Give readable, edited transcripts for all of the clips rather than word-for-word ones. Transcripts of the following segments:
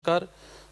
नमस्कार।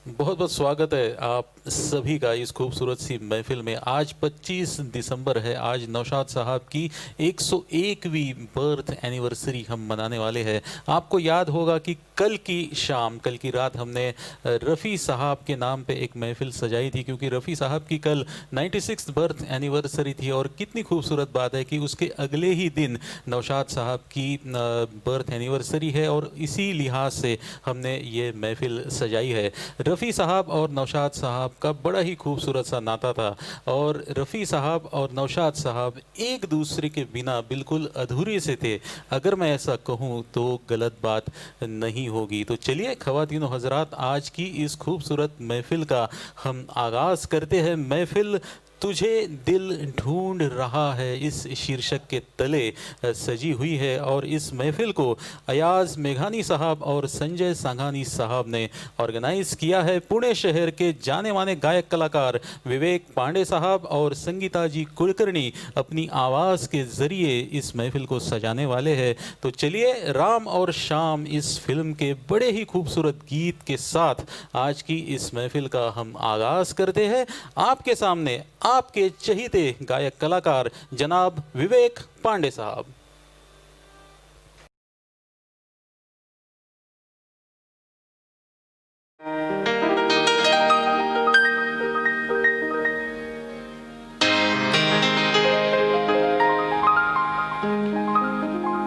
बहुत बहुत स्वागत है आप सभी का इस खूबसूरत सी महफिल में। आज 25 दिसंबर है। आज नौशाद साहब की 101वीं बर्थ एनिवर्सरी हम मनाने वाले हैं। आपको याद होगा कि कल की रात हमने रफ़ी साहब के नाम पे एक महफिल सजाई थी, क्योंकि रफ़ी साहब की कल 96th बर्थ एनिवर्सरी थी। और कितनी खूबसूरत बात है कि उसके अगले ही दिन नौशाद साहब की बर्थ एनिवर्सरी है, और इसी लिहाज से हमने ये महफिल सजाई है। रफ़ी साहब और नौशाद साहब का बड़ा ही खूबसूरत सा नाता था, और रफ़ी साहब और नौशाद साहब एक दूसरे के बिना बिल्कुल अधूरे से थे। अगर मैं ऐसा कहूँ तो गलत बात नहीं होगी। तो चलिए ख़वातीनो हज़रात, आज की इस खूबसूरत महफिल का हम आगाज़ करते हैं। महफिल तुझे दिल ढूंढ रहा है इस शीर्षक के तले सजी हुई है, और इस महफिल को अयाज मेघानी साहब और संजय सांघानी साहब ने ऑर्गेनाइज़ किया है। पुणे शहर के जाने माने गायक कलाकार विवेक पांडे साहब और संगीता जी कुलकर्णी अपनी आवाज़ के ज़रिए इस महफिल को सजाने वाले हैं। तो चलिए राम और शाम इस फिल्म के बड़े ही खूबसूरत गीत के साथ आज की इस महफिल का हम आगाज़ करते हैं। आपके सामने आपके चहीते गायक कलाकार जनाब विवेक पांडे साहब।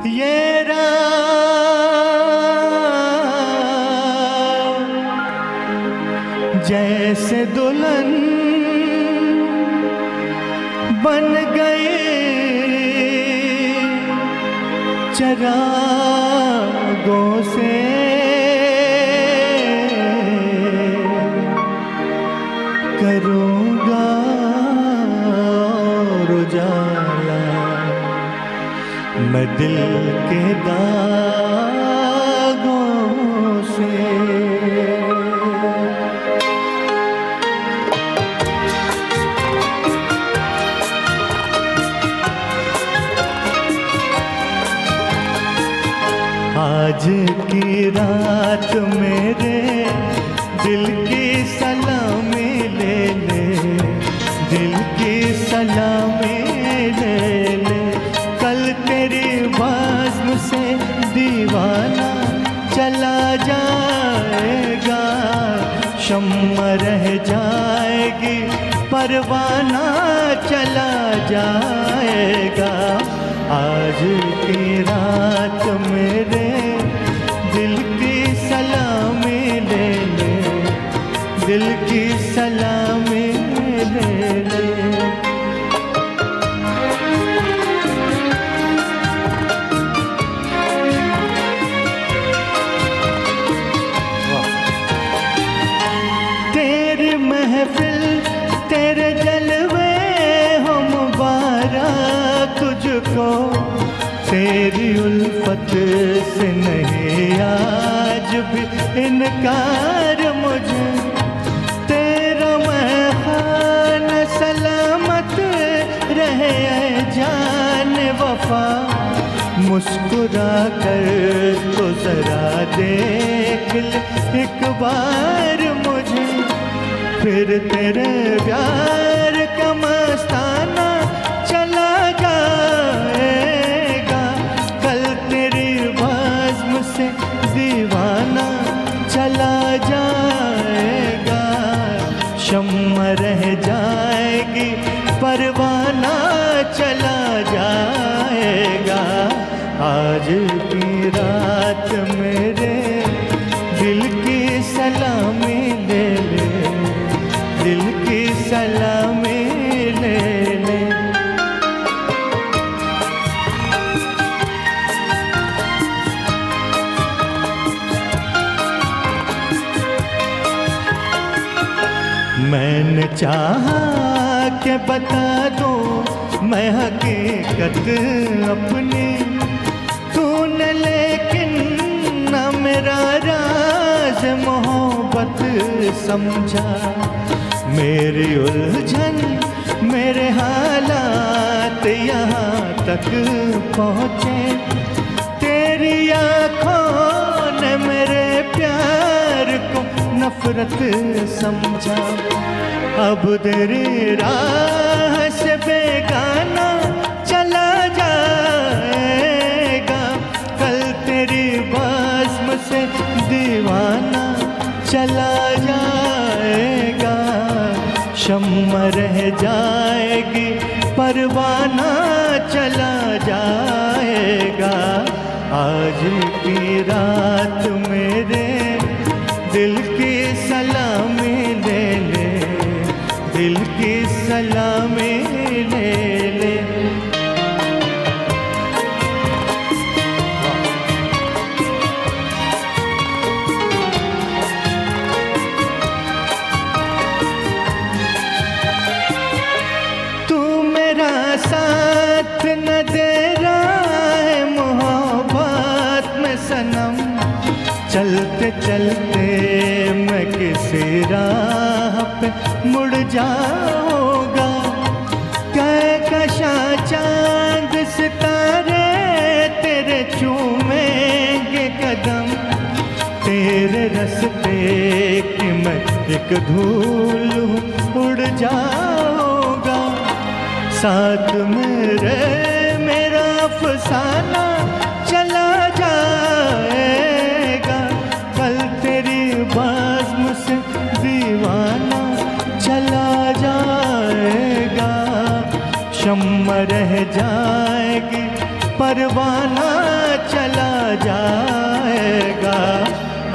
ये राम जैसे दुल्हन बन गए चरागों से, करूँगा और उजाला मैं दिल के दागों से। आज की रात मेरे दिल की सलामी ले ले, दिल की सलामी ले ले। कल तेरी बाज़्म से दीवाना चला जाएगा, शम्मा रह जाएगी परवाना चला जाएगा। आज की रात मेरे दिल की सलामी ले ले, दिल की सलामी ले ले। तेरी महफिल तेरे जलवे हो मुबारक तुझको, तेरी उल्फत से नहीं आज भी इनकार मुझे। तेरा महखान सलामत रहे जान वफा, मुस्कुरा कर तो जरा देख ले एक बार मुझे। फिर तेरे प्यार का मस्ताना चला जाएगा, कल तेरी बाज़्म से दीवाना चला जाएगा। शम्मा रह जाएगी परवाना चला जाएगा। आज की रात मेरे दिल की सलामी ले ले, दिल की सलामी ले ले। मैंने चाहा कि बता दूं मैं हकीकत अपनी, तूने लेकिन न मेरा राज मोहब्बत समझा। मेरी उलझन मेरे हालात यहाँ तक पहुँचे, तेरी आँखों ने मेरे प्यार को न नफरत समझा। अब तेरी राह से बेगाना चला जाएगा, कल तेरी बज़्म से दीवाना चला जाएगा। शम्मा रह जाएगी, परवाना चला जाएगा। आज की रात मेरे दिल की सलामी ले ले, दिल की सलामी ले ले। तू मेरा साथ न दे रहा है मोहब्बत में सनम, चलते चलते मैं किसी राह पे मुड़ जाऊंगा। कहकशा चांद सितारे तेरे चूमेंगे कदम, तेरे रास्ते की मैं एक धूल उड़ जाऊंगा। साथ मेरे मेरा अफसाना चला जाएगा, कल तेरी बज़्म से दीवाना चला जाएगा। शम्मा रह जाएगी, परवाना चला जाएगा।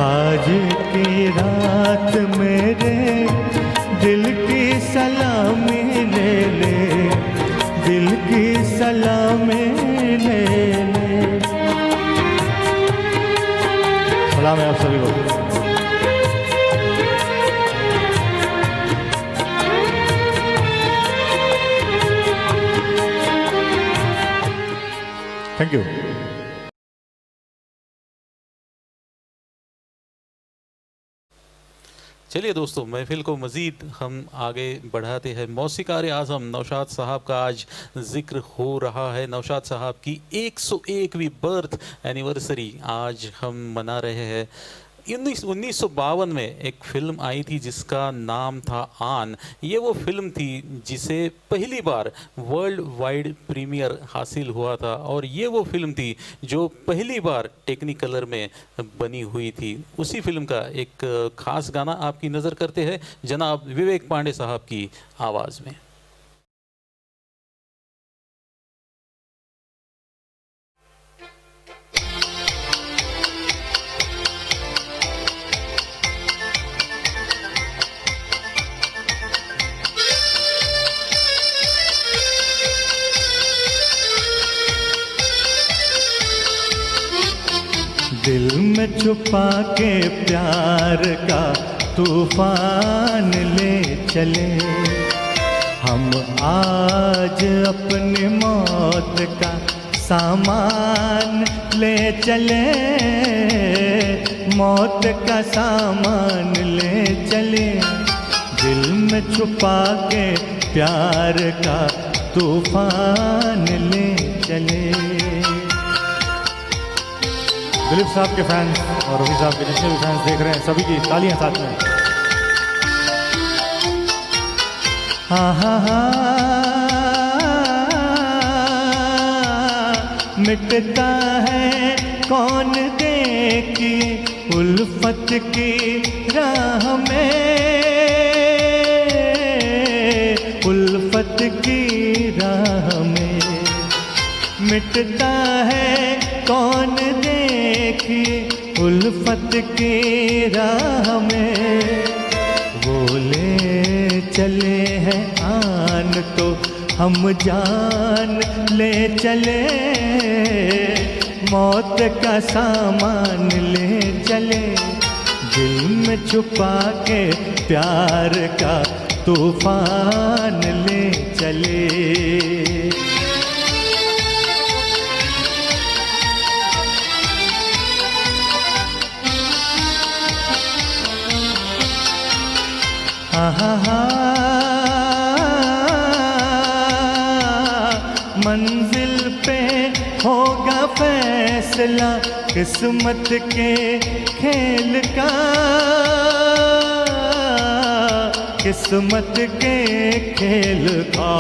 आज की रात मेरे दिल की सलामी ले ले, दिल की सलामी ले ले। सलाम है आप सभी को। Thank you. चलिए दोस्तों, महफिल को मज़ीद हम आगे बढ़ाते हैं। मौसीकार आज़म नौशाद साहब का आज ज़िक्र हो रहा है। नौशाद साहब की 101वीं बर्थ एनिवर्सरी आज हम मना रहे हैं। 1952 में एक फिल्म आई थी जिसका नाम था आन। ये वो फिल्म थी जिसे पहली बार वर्ल्ड वाइड प्रीमियर हासिल हुआ था, और ये वो फिल्म थी जो पहली बार टेक्निकलर में बनी हुई थी। उसी फिल्म का एक ख़ास गाना आपकी नज़र करते हैं जनाब विवेक पांडे साहब की आवाज़ में। दिल में छुपा के प्यार का तूफान ले चले, हम आज अपनी मौत का सामान ले चले, मौत का सामान ले चले। दिल में छुपा के प्यार का तूफान ले चले। दिलीप साहब के फैंस और रफी साहब के जितने भी फैंस देख रहे हैं, सभी की तालियां साथ में। मिटता है कौन देखी उल्फत की राह में, उल्फत की राह में। मिटता है कौन देखी उल्फत की राह में। वो ले चले हैं आन तो हम जान ले चले, मौत का सामान ले चले। दिल में छुपा के प्यार का तूफान ले चले। मंजिल पे होगा फैसला किस्मत के खेल का, किस्मत के खेल का,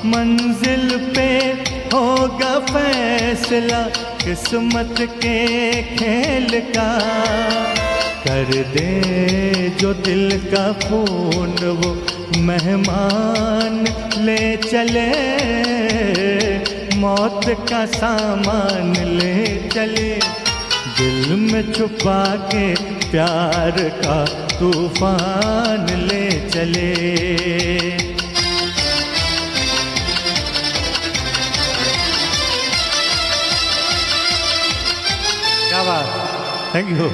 मंजिल पे होगा फैसला किस्मत के खेल का। कर दे जो दिल का खून वो मेहमान ले चले, मौत का सामान ले चले, दिल में छुपा के प्यार का तूफान ले चले। क्या बात, थैंक यू।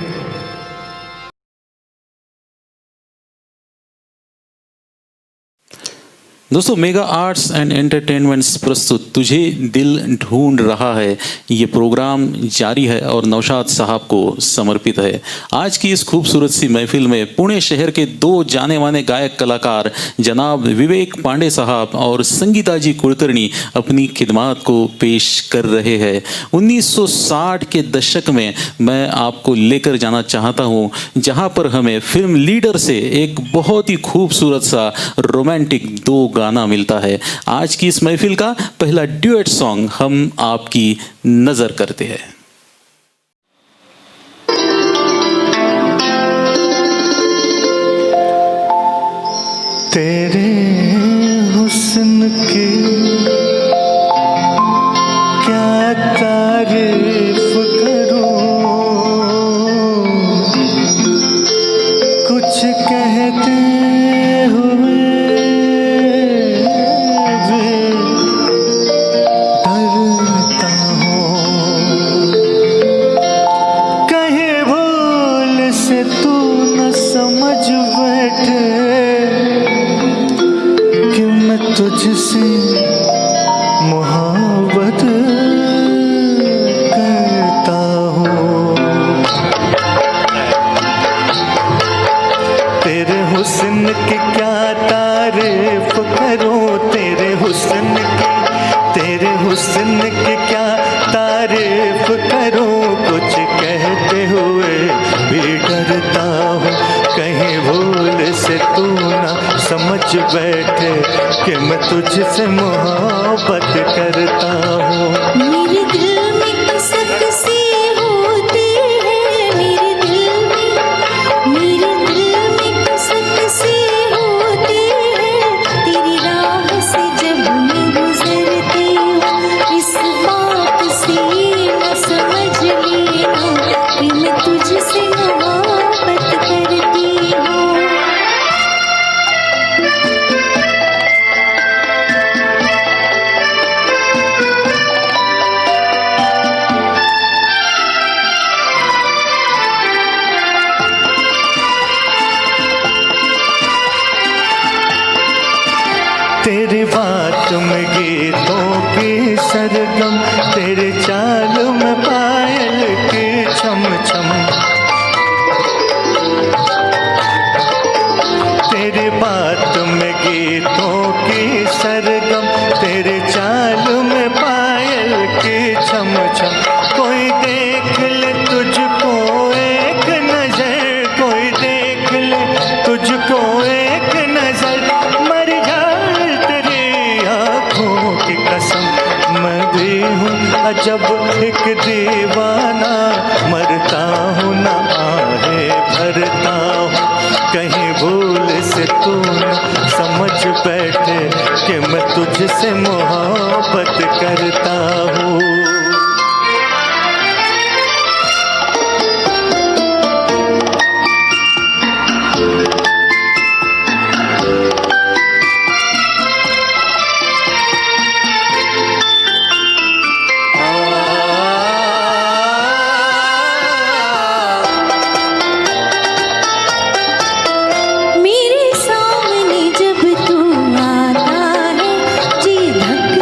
दोस्तों, मेगा आर्ट्स एंड एंटरटेनमेंट्स प्रस्तुत तुझे दिल ढूंढ रहा है, ये प्रोग्राम जारी है और नौशाद साहब को समर्पित है। आज की इस खूबसूरत सी महफिल में पुणे शहर के दो जाने माने गायक कलाकार जनाब विवेक पांडे साहब और संगीता जी कुलकर्णी अपनी खिदमात को पेश कर रहे हैं। 1960 के दशक में मैं आपको लेकर जाना चाहता हूँ, जहाँ पर हमें फिल्म लीडर से एक बहुत ही खूबसूरत सा रोमांटिक दो गाना मिलता है। आज की इस महफिल का पहला ड्यूएट सॉन्ग हम आपकी नजर करते हैं। तेरे हुस्न की क्या तारीफ करूं, कुछ कहते हुए तुझसे मोहब्बत करता हूँ। तेरे हुस्न की क्या तारीफ करूँ, तेरे हुस्न की क्या तारीफ करूँ, कुछ कहते हुए भी डरता हूँ। कहीं भूल से तू ना समझ बैठे कि मैं तुझसे मोहब्बत करता हूँ। मेरे दिल में कसक सी होती है, मेरे दिल में कसक सी होती है, तेरी राह से जब मैं गुजरती हूँ, इस बात से न समझ लेना कि मैं तुझसे मोहब्बत करती हूँ। तेरी बात में गीतों की सरगम, तेरे चाल में पायल की छम छम, तेरी बात में गीतों की सरगम, तेरे चाल में पायल की छम छम। कोई देख ले तुझको एक नजर, कोई देख ले तुझको एक नजर, मर जाए तेरी आँखों की कसम। मैं भी हूँ अजब एक दीवाना, मरता हूँ ना आहे भरता हूँ। कहीं भूल से तू न समझ बैठे कि मैं तुझसे मोहब्बत करता हूँ। मेरे सामने जब तू आता है, जी धक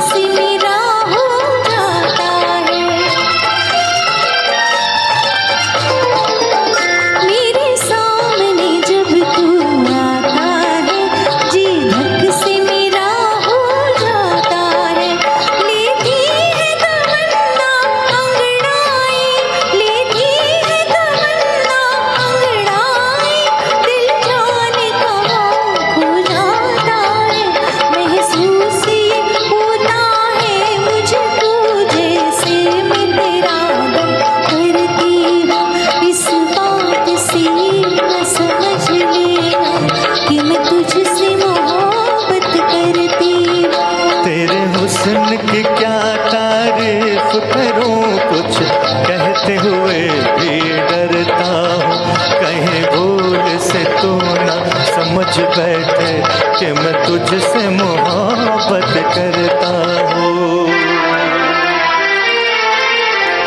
चाहते हुए भी डरता हूँ, कहीं भूल से तू ना समझ बैठे कि मैं तुझसे मोहब्बत करता हूँ।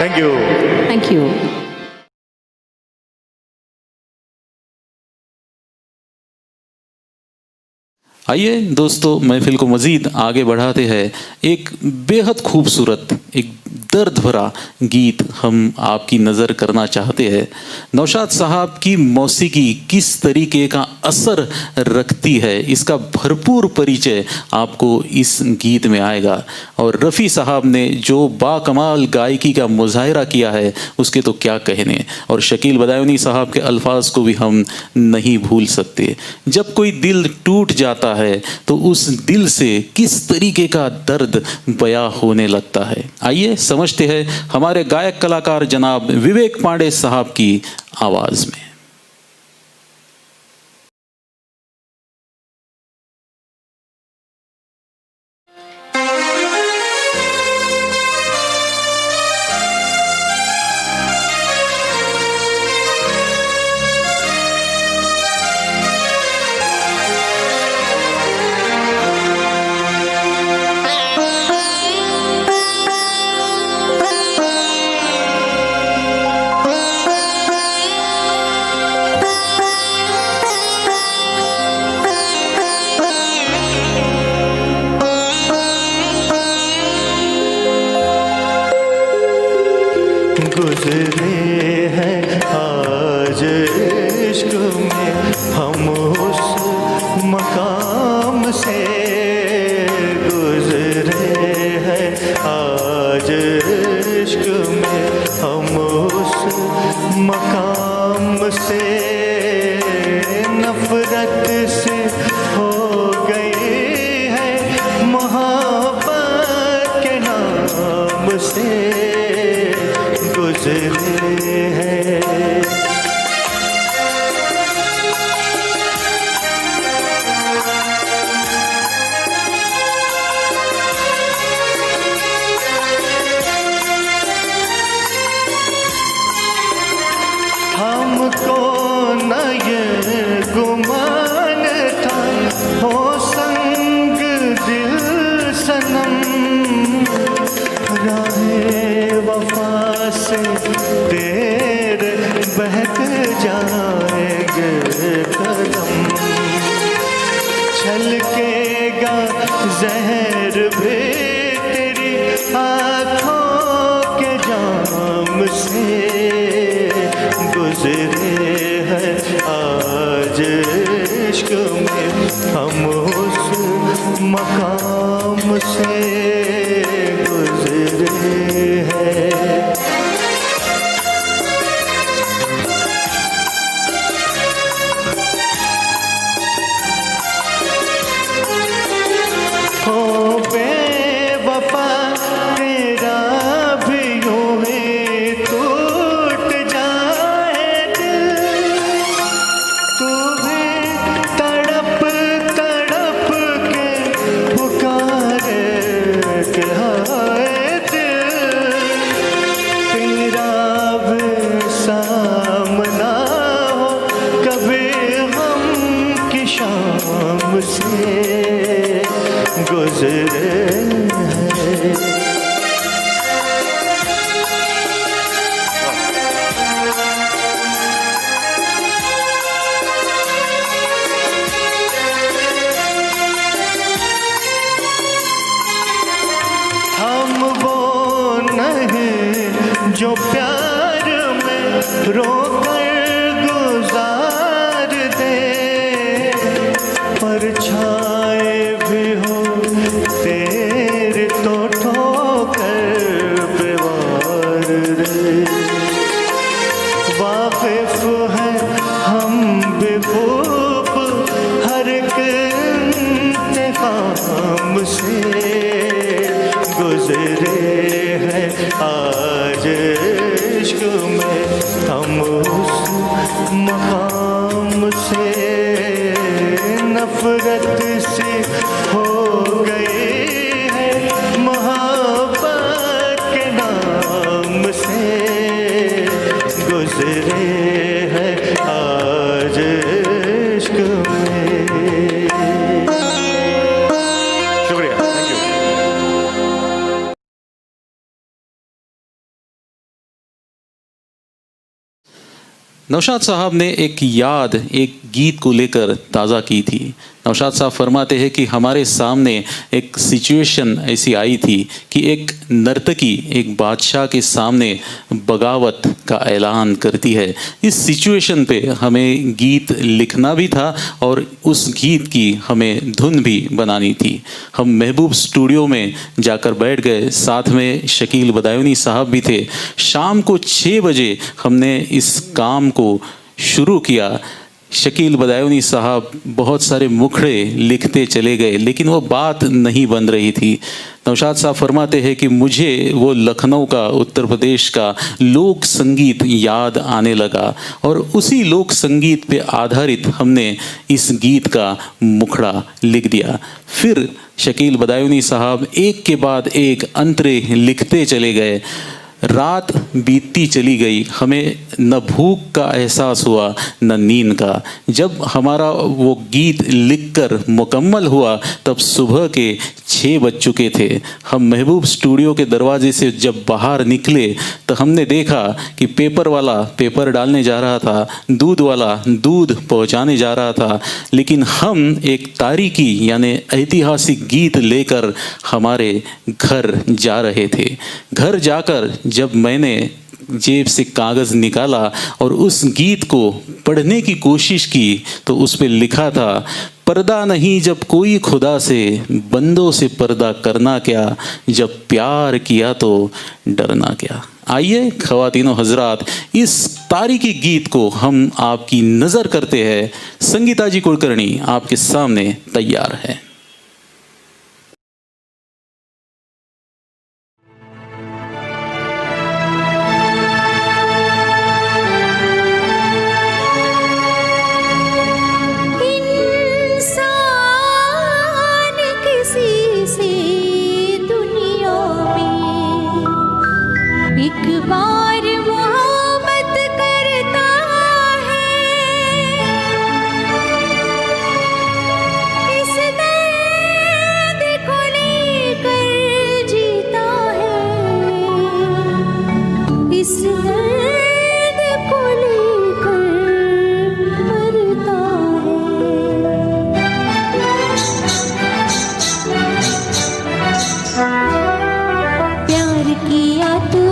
Thank you. Thank you. आइए दोस्तों, महफिल को मज़ीद आगे बढ़ाते हैं। एक बेहद खूबसूरत, एक दर्द भरा गीत हम आपकी नज़र करना चाहते हैं। नौशाद साहब की मौसीकी किस तरीके का असर रखती है, इसका भरपूर परिचय आपको इस गीत में आएगा। और रफ़ी साहब ने जो बाकमाल गायकी का मुजाहरा किया है उसके तो क्या कहने। और शकील बदायूनी साहब के अल्फाज को भी हम नहीं भूल सकते। जब कोई दिल टूट जाता है तो उस दिल से किस तरीके का दर्द बयां होने लगता है। आइए समझते हैं हमारे गायक कलाकार जनाब विवेक पांडे साहब की आवाज में। गुजरे हैं आज इश्क में हम उस मकाम से, गुजरे हैं आज इश्क में हम उस मकाम से, नफरत से हो गई है मोहब्बत के नाम से गुजरे हैं। हमको न ये गुमान था हो संग दिल सनम, राहे वफा से तेरे बहक जाएंगे कदम, छलकेगा जहर भी तेरी आँखों के जाम से, गुजरे हैं आज इश्क में हम उस मकाम से गुजरे हैं। हो बेवफा तेरा भी यूं ही टूट जाए दिल, तू भी तड़प तड़प के पुकारे के हाय दिल, तेरा भी सामना हो कभी हम की शाम से गुजरे हैं। हम वो नहीं जो प्यार में रोकर गुजार दे, परछाए भी हो तेरे तो ठोकर पे वार रे, वाकिफ है हम भी खूब हर एक इंतकाम से गुजरे हैं आज इश्क में हम उस मकाम से, नफरत से हो गई है मोहब्बत के नाम से नौशाद साहब ने एक याद एक गीत को लेकर ताज़ा की थी। नौशाद साहब फरमाते हैं कि हमारे सामने एक सिचुएशन ऐसी आई थी कि एक नर्तकी एक बादशाह के सामने बगावत का ऐलान करती है। इस सिचुएशन पे हमें गीत लिखना भी था और उस गीत की हमें धुन भी बनानी थी। हम महबूब स्टूडियो में जाकर बैठ गए, साथ में शकील बदायूनी साहब भी थे। शाम को 6 बजे हमने इस काम को शुरू किया। शकील बदायूनी साहब बहुत सारे मुखड़े लिखते चले गए, लेकिन वो बात नहीं बन रही थी। नौशाद साहब फरमाते हैं कि मुझे वो लखनऊ का, उत्तर प्रदेश का लोक संगीत याद आने लगा और उसी लोक संगीत पे आधारित हमने इस गीत का मुखड़ा लिख दिया। फिर शकील बदायूनी साहब एक के बाद एक अंतरे लिखते चले गए। रात बीतती चली गई, हमें न भूख का एहसास हुआ न नींद का। जब हमारा वो गीत लिखकर मुकम्मल हुआ तब सुबह के 6 बज चुके थे। हम महबूब स्टूडियो के दरवाजे से जब बाहर निकले तो हमने देखा कि पेपर वाला पेपर डालने जा रहा था, दूध वाला दूध पहुंचाने जा रहा था, लेकिन हम एक तारीखी यानी ऐतिहासिक गीत लेकर हमारे घर जा रहे थे। घर जाकर जब मैंने जेब से कागज़ निकाला और उस गीत को पढ़ने की कोशिश की तो उस पे लिखा था, पर्दा नहीं जब कोई खुदा से, बंदों से पर्दा करना क्या, जब प्यार किया तो डरना क्या। आइए ख़वातीनो हजरात, इस तारीखी गीत को हम आपकी नज़र करते हैं। संगीता जी कुलकर्णी आपके सामने तैयार है। एक बार मोहब्बत करता है, इस दर्द को लेकर जीता है, इस दर्द को लेकर मरता है। प्यार किया तो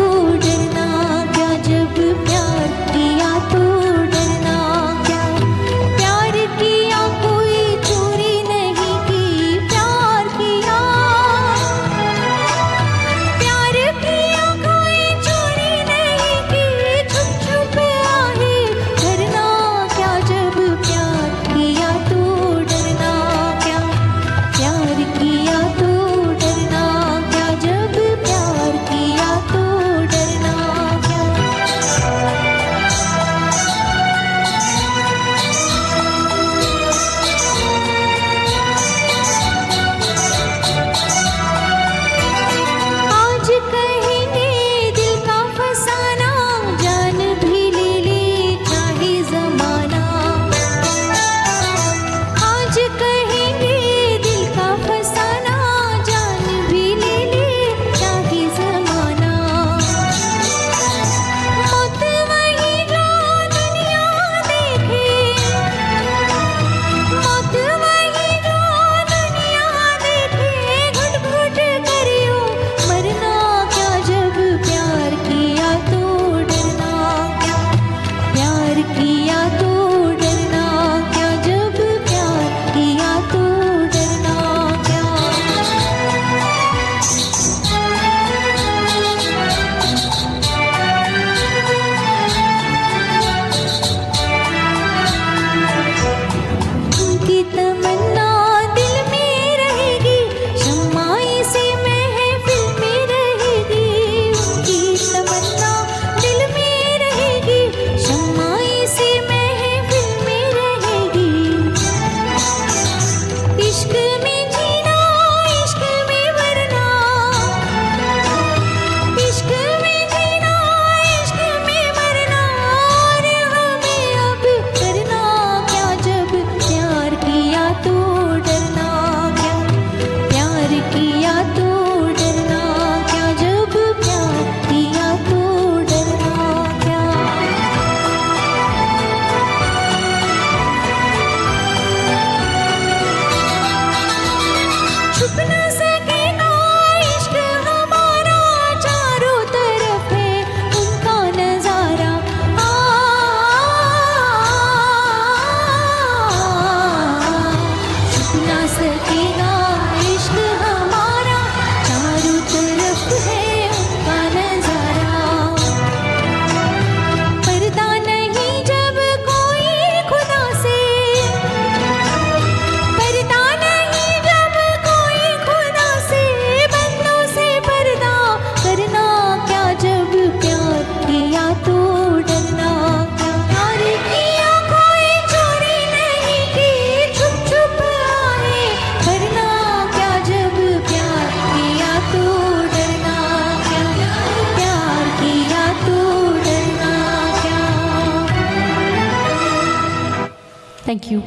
थैंक यू।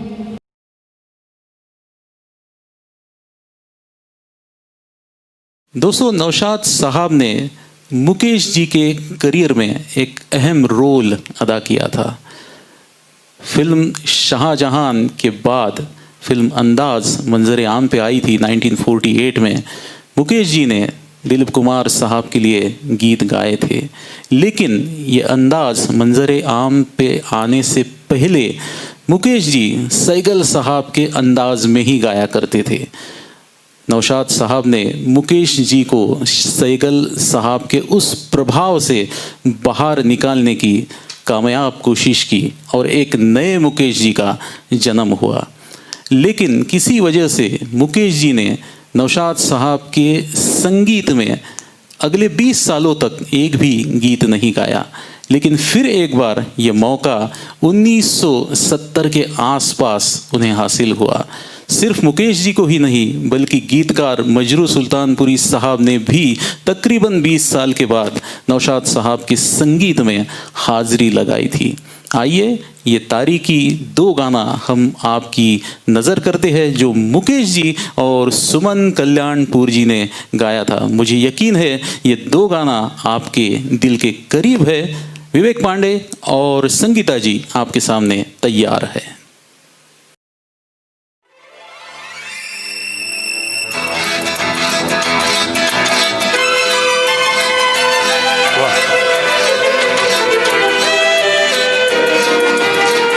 दोस्तों, नौशाद साहब ने मुकेश जी के करियर में एक अहम रोल अदा किया था। फिल्म शाहजहां के बाद फिल्म अंदाज मंजर आम पे आई थी 1948 में। मुकेश जी ने दिलीप कुमार साहब के लिए गीत गाए थे, लेकिन ये अंदाज मंजर आम पे आने से पहले मुकेश जी सैगल साहब के अंदाज में ही गाया करते थे। नौशाद साहब ने मुकेश जी को सैगल साहब के उस प्रभाव से बाहर निकालने की कामयाब कोशिश की और एक नए मुकेश जी का जन्म हुआ। लेकिन किसी वजह से मुकेश जी ने नौशाद साहब के संगीत में अगले 20 सालों तक एक भी गीत नहीं गाया। लेकिन फिर एक बार ये मौका 1970 के आसपास उन्हें हासिल हुआ। सिर्फ मुकेश जी को ही नहीं, बल्कि गीतकार मजरू सुल्तानपुरी साहब ने भी तकरीबन 20 साल के बाद नौशाद साहब के संगीत में हाजिरी लगाई थी। आइए ये तारीखी 2 गाना हम आपकी नज़र करते हैं जो मुकेश जी और सुमन कल्याणपुर जी ने गाया था। मुझे यकीन है ये 2 गाना आपके दिल के करीब है। विवेक पांडे और संगीता जी आपके सामने तैयार है।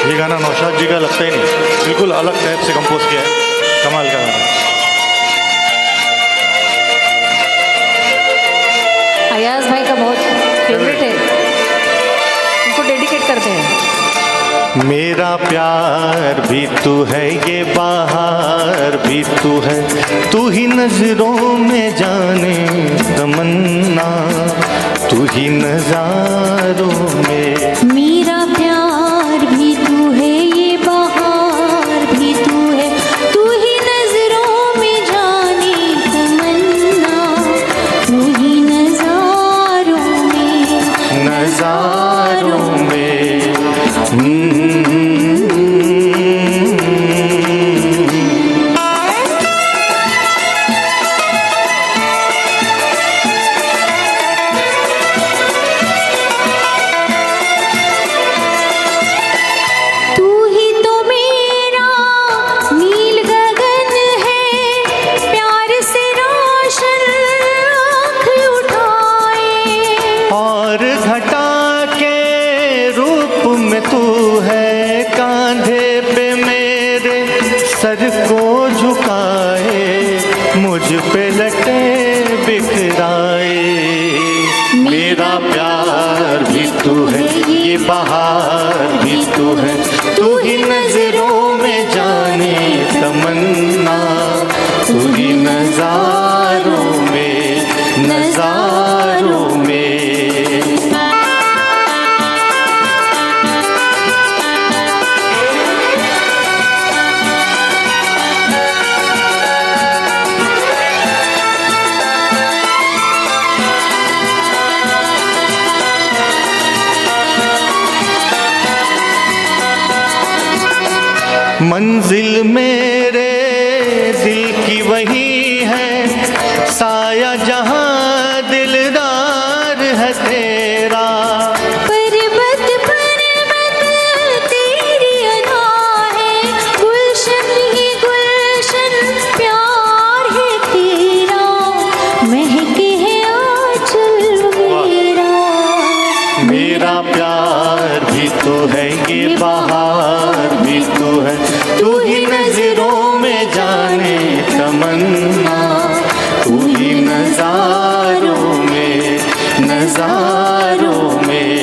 ये गाना नौशाद जी का लगता ही नहीं, बिल्कुल अलग टाइप से कंपोज किया है, कमाल का गाना। अयाज भाई का बहुत फेवरेट है, उनको डेडिकेट करते हैं। मेरा प्यार भी तू है, ये बहार भी तू है, तू ही नजरों में जाने तमन्ना, तू ही नजारों में। मेरा प्यार भी तू है, ये बहार भी तू है, तू ही नजरों में जाने तमन्ना, तू ही नजारों में, नजारों में। सर को झुकाए, मुझ पे लटे बिखराए। मेरा प्यार भी तू है, ये बहार भी तू है, तू ही नजरों में जाने तमन्ना, तू ही नजारों में, नजारों में। मंजिल मेरे दिल की वही है, साया जहां दिलदार है तेरा। पर्वत पर्वत तेरी अदा है, गुलशन ही गुलशन प्यार है तेरा, महके है आंचल मेरा। मेरा प्यार भी तो है, ये बहार भी तो है, तू ही नजरों में जाने तमन्ना, तू ही नजारों में, नजारों में।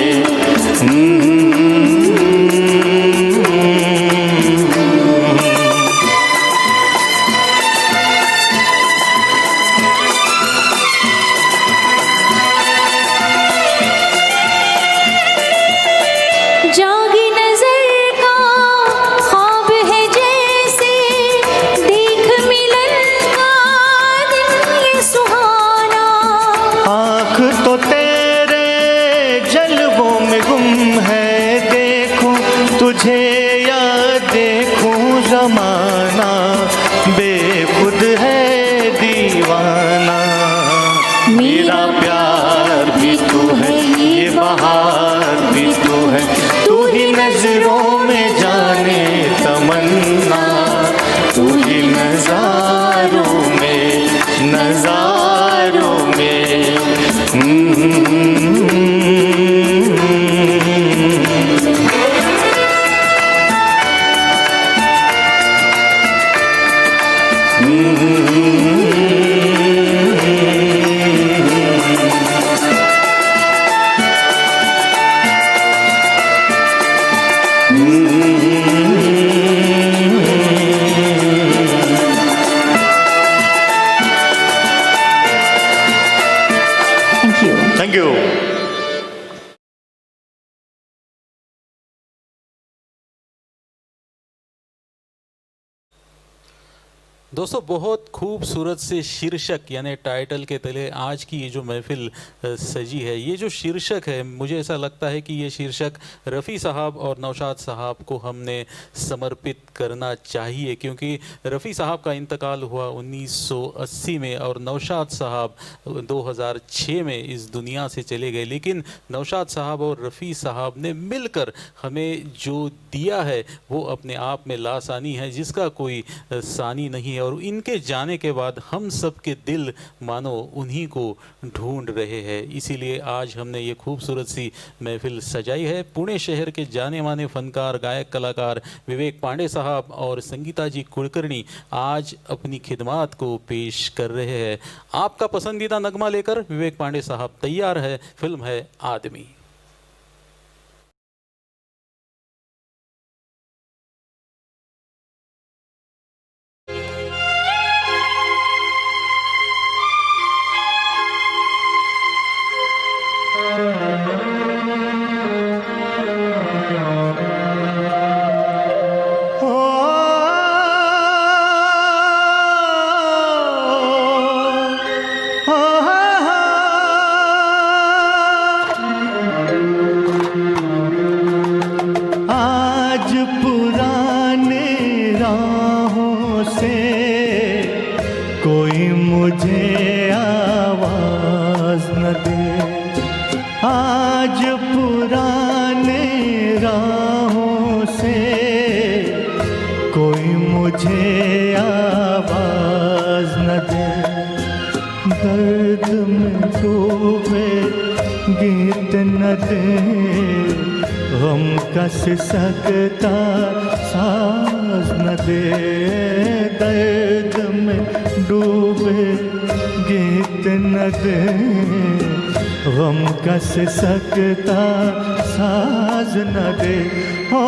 जागी नजर का ख्वाब है जैसे, देख मिलन का दिन ये सुहाना। आँख तो तेरे जलवों में गुम है, देखूं तुझे या देखूं जमाना बेखुद है दीवाना। मेरा प्यार भी तू है, ये बहार भी तू है, तू ही नजरों में जाने तमन्ना, तू ही नजारों में नजारों में। Thank you. Thank you. दोस्तों बहुत खूबसूरत से शीर्षक यानी टाइटल के तले आज की ये जो महफिल सजी है, ये जो शीर्षक है मुझे ऐसा लगता है कि ये शीर्षक रफ़ी साहब और नौशाद साहब को हमने समर्पित करना चाहिए, क्योंकि रफ़ी साहब का इंतकाल हुआ 1980 में और नौशाद साहब 2006 में इस दुनिया से चले गए। लेकिन नौशाद साहब और रफ़ी साहब ने मिलकर हमें जो दिया है वो अपने आप में लासानी है, जिसका कोई सानी नहीं है। और इनके जाने के बाद हम सब के दिल मानो उन्हीं को ढूंढ रहे हैं। इसीलिए आज हमने ये खूबसूरत सी महफिल सजाई है। पुणे शहर के जाने माने फनकार गायक कलाकार विवेक पांडे साहब और संगीता जी कुलकर्णी आज अपनी खिदमात को पेश कर रहे हैं। आपका पसंदीदा नगमा लेकर विवेक पांडे साहब तैयार है। फिल्म है आदमी। आज पुराने राहों से कोई मुझे आवाज न दे, आज पुराने राहों से कोई मुझे आवाज न दे। दर्द में डूबे गीत न दे, गम का सिसकता साज न दे। दर्द में डूबे गीत न दे, गम का सिसकता साज न दे। हो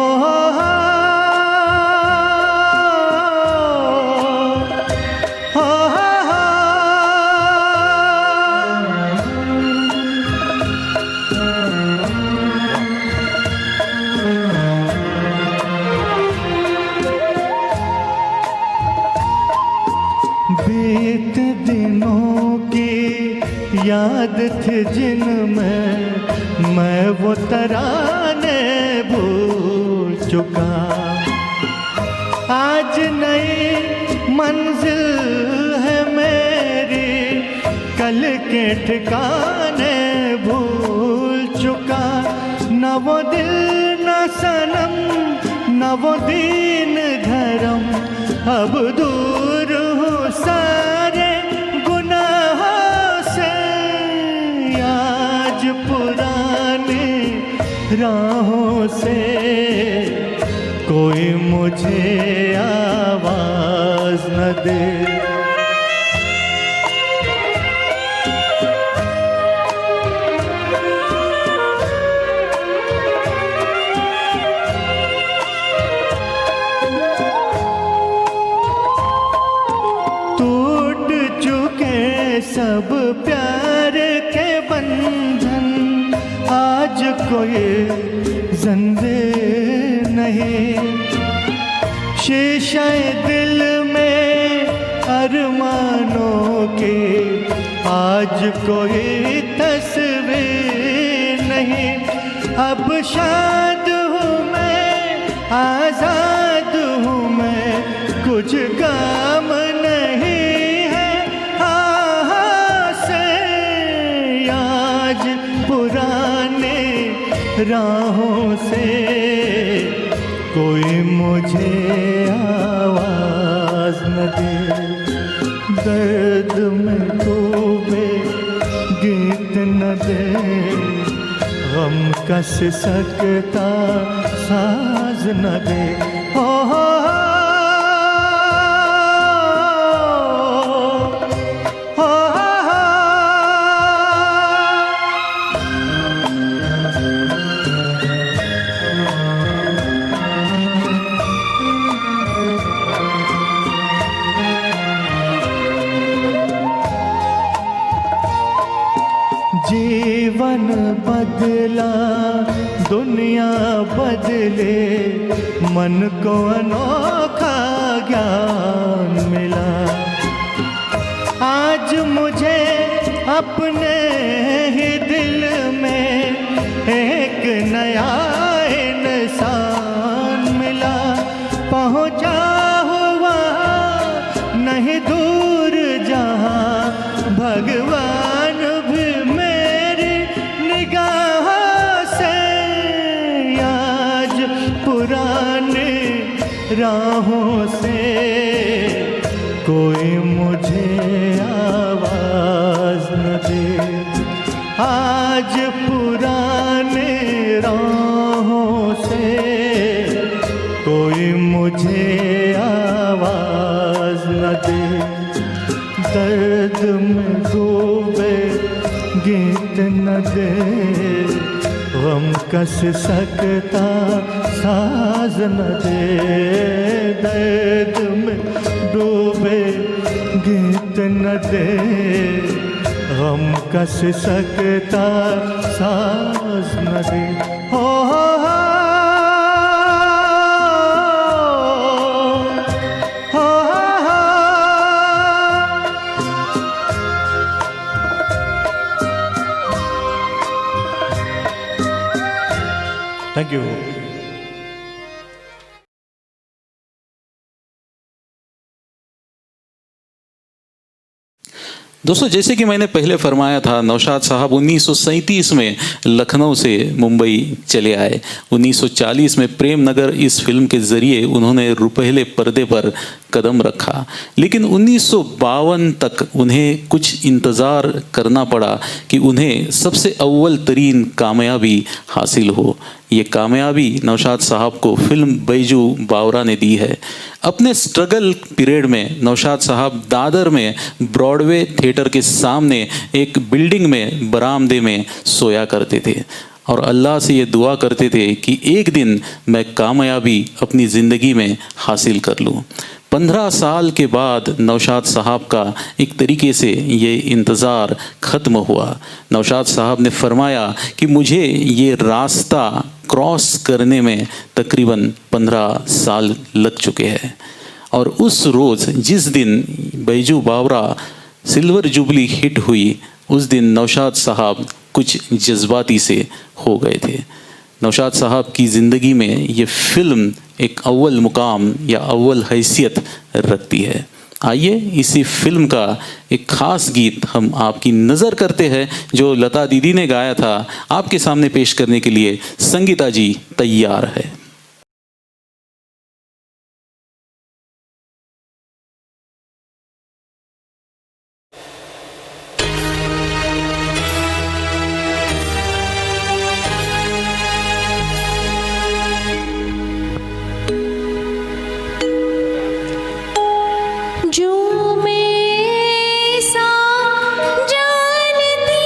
बीते दिनों की याद थी जिनमें मैं वो तराने भूल चुका। आज नई मंजिल है मेरी, कल के ठिकाने भूल चुका। न वो दिल न सनम न वो दीन धर्म, अब दूर हूँ सारे गुनाहों से। आज पुरानी राहों से कोई मुझे आवाज न दे। सब प्यार के बंधन आज कोई जिंदे नहीं। शीशे दिल में अरमानों की आज कोई तस्वीर नहीं। अब शाद हूँ मैं, आजाद हूँ मैं, कुछ काम नहीं है हाँ से आज पुराने राहों से कोई मुझे आवाज न दे, दर्द में डूबे गीत न दे, गम का सिसकता साज न दे। हो जीवन बदला दुनिया बदले, मन को अनोखा ज्ञान मिला। आज मुझे अपने ही दिल में एक नया इंसान मिला। पहुँचा हुआ नहीं दूर जहाँ भगवान भी मेरी निगाह से आज पुराने राहों से कोई मुझे आवाज न दे। आज पुराने राहों से कोई मुझे आवाज न दे, दर्द में डूबे गीत न दे, गम का सिसकता साज न दे, दर्द में डूबे गीत न दे, गम का सिसकता साज न दे। हो थैंक यू। दोस्तों, जैसे कि मैंने पहले फरमाया था, नौशाद साहब 1937 में लखनऊ से मुंबई चले आए। 1940 में प्रेम नगर इस फिल्म के ज़रिए उन्होंने रुपहले पर्दे पर कदम रखा, लेकिन 1952 तक उन्हें कुछ इंतज़ार करना पड़ा कि उन्हें सबसे अव्वल तरीन कामयाबी हासिल हो। ये कामयाबी नौशाद साहब को फिल्म बैजू बावरा ने दी है। अपने स्ट्रगल पीरियड में नौशाद साहब दादर में ब्रॉडवे थिएटर के सामने एक बिल्डिंग में बरामदे में सोया करते थे और अल्लाह से ये दुआ करते थे कि एक दिन मैं कामयाबी अपनी ज़िंदगी में हासिल कर लूँ। 15 साल के बाद नौशाद साहब का एक तरीके से ये इंतज़ार ख़त्म हुआ। नौशाद साहब ने फरमाया कि मुझे ये रास्ता क्रॉस करने में तकरीबन 15 साल लग चुके हैं। और उस रोज़ जिस दिन बैजू बावरा सिल्वर जुबली हिट हुई, उस दिन नौशाद साहब कुछ जज्बाती से हो गए थे। नौशाद साहब की ज़िंदगी में ये फ़िल्म एक अव्वल मुकाम या अव्वल हैसियत रखती है। आइए इसी फिल्म का एक ख़ास गीत हम आपकी नज़र करते हैं, जो लता दीदी ने गाया था, आपके सामने पेश करने के लिए संगीता जी तैयार है। जो मैं सा जानती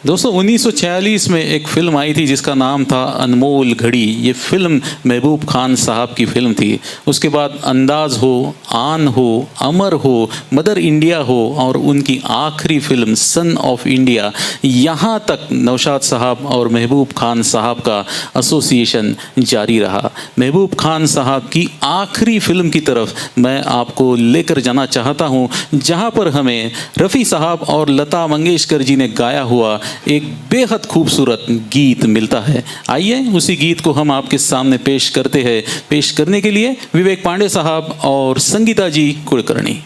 दोस्तों 1946 में एक फिल्म आई थी जिसका नाम था अनमोल घड़ी। ये फिल्म महबूब खान साहब की फिल्म थी। उसके बाद अंदाज हो, आन हो, अमर हो, मदर इंडिया हो और उनकी आखिरी फिल्म सन ऑफ इंडिया, यहाँ तक नौशाद साहब और महबूब खान साहब का एसोसिएशन जारी रहा। महबूब खान साहब की आखिरी फिल्म की तरफ मैं आपको लेकर जाना चाहता हूँ, जहाँ पर हमें रफ़ी साहब और लता मंगेशकर जी ने गाया हुआ एक बेहद खूबसूरत गीत मिलता है। आइए उसी गीत को हम आपके सामने पेश करते हैं। पेश करने के लिए विवेक पांडे साहब और संगीता जी कुलकर्णी।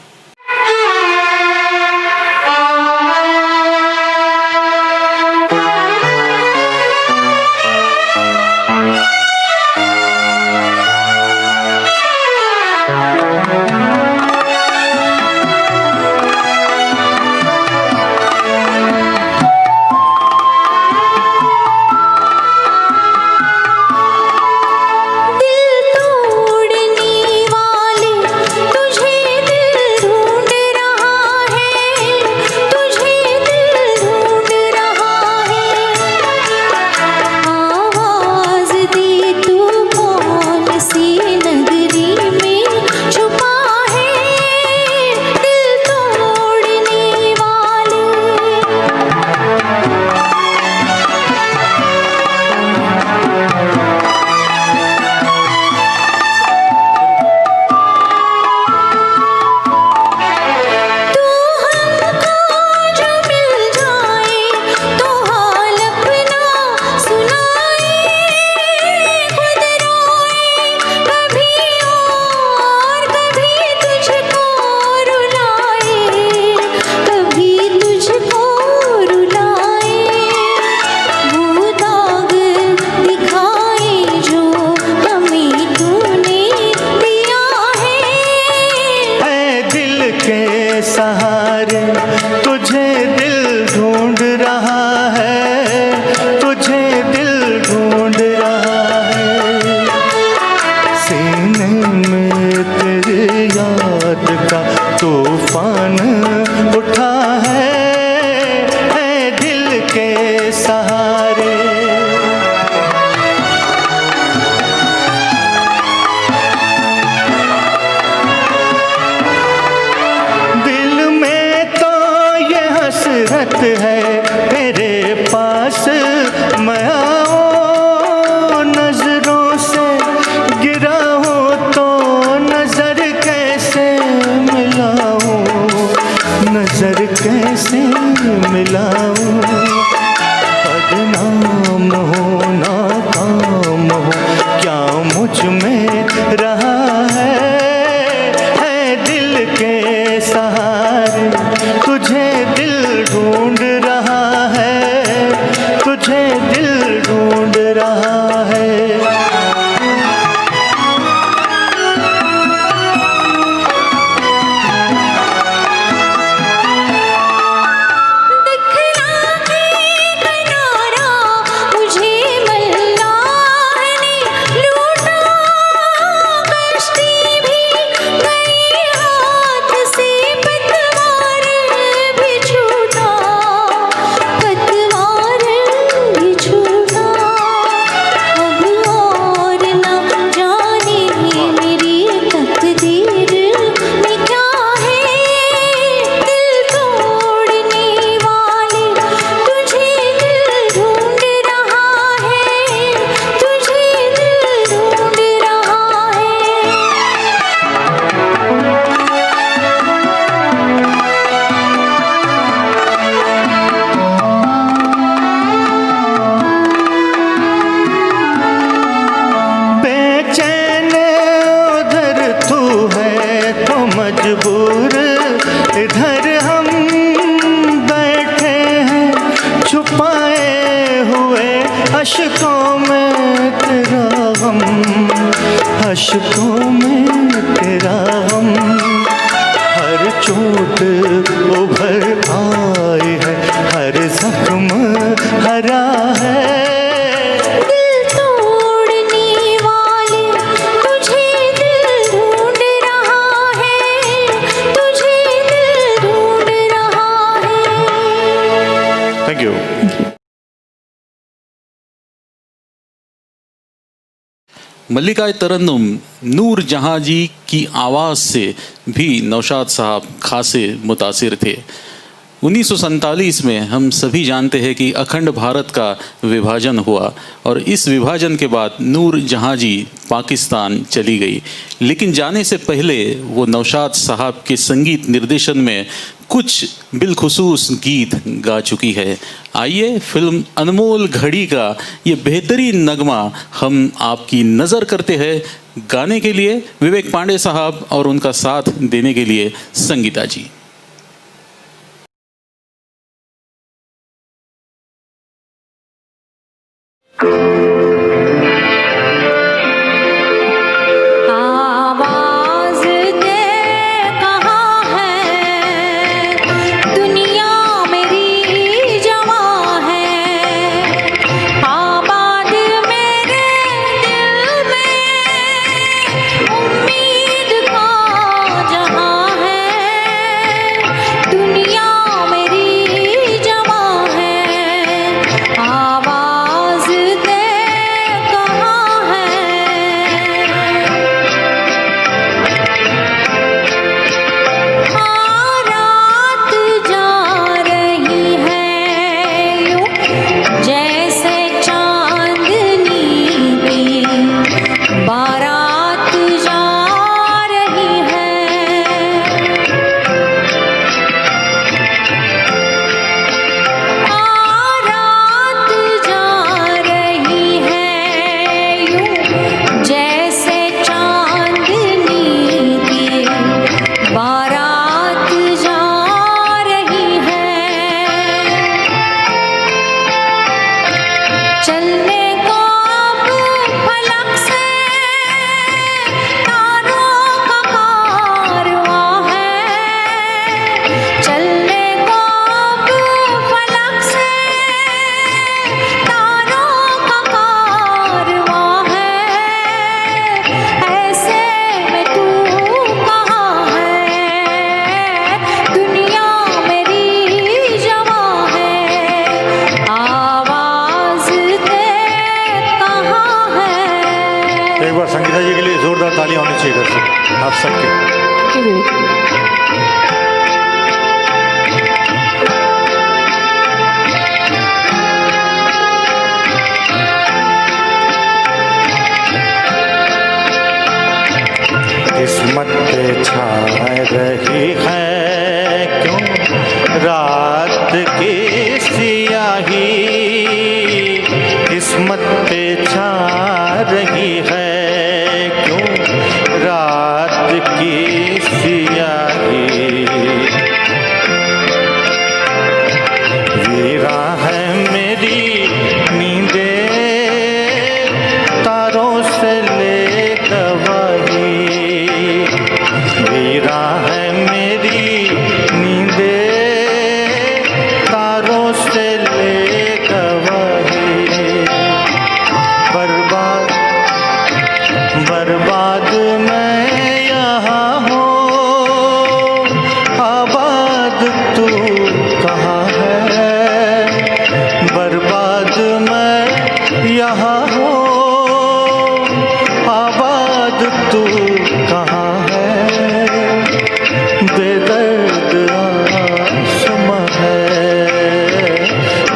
सहारे तुझे दिल ढूंढ रहा है, तुझे दिल ढूंढ रहा है। सीने में तेरी याद का तूफान उठा है दिल के सहारे। है तेरे पास मैं आऊं, नजरों से गिरा हूं तो नजर कैसे मिलाऊं, नजर कैसे मिलाऊं। बदनाम हो नाकाम हो क्या मुझ में रहा है दिल के सहारे। तुझे दिल ढूंढ रहा है, तुझे दिल ढूंढ रहा है। मजबूर इधर हम बैठे हैं छुपाए हुए अश्कों में तेरा गम, अश्कों में तेरा गम। हर चोट उभर आई है, हर जख्म हरा है। Thank you. मल्लिका तरन्नुम नूर जहाँ जी की आवाज़ से भी नौशाद साहब खासे मुतासिर थे। 1947 में हम सभी जानते हैं कि अखंड भारत का विभाजन हुआ और इस विभाजन के बाद नूर जहाँ जी पाकिस्तान चली गई, लेकिन जाने से पहले वो नौशाद साहब के संगीत निर्देशन में कुछ बिलखुसूस गीत गा चुकी है। आइए फिल्म अनमोल घड़ी का ये बेहतरीन नगमा हम आपकी नज़र करते हैं। गाने के लिए विवेक पांडे साहब और उनका साथ देने के लिए संगीता जी। आवाज़ दे कहाँ है दुनिया मेरी जवां है, आबाद मेरे दिल में उम्मीद का जहां है, दुनिया मेरी जवां है, आवाज़ दे कहाँ है। रात जा रही है यूं जैसे चांदनी की बारात जा रही है, रात जा रही है यूं जैसे चांदनी की बारात जा रही है, चलने को अब फलक से तारों का कारवां है, चलने को अब फलक से तारों का कारवां है, ऐसे में तू कहाँ है, दुनिया मेरी जवां है, आवाज़ दे कहाँ है। एक बार संगीता जी के लिए जोरदार तालियां होनी चाहिए घर से आप सबके। किस्मत पे छा रही है क्यों रात की सियाही, किस्मत पे छा रही है क्यों रात की सियाही, वीरा है मेरी नींदे तारों से ले गवाही, वीरा है मेरी नींदे तारों से ले गवाही, बर्बाद बर्बाद मैं यहाँ हूँ, आबाद तू कहाँ है, बर्बाद मैं यहाँ हूँ, आबाद तू कहाँ है, बेदर्द आसमां है,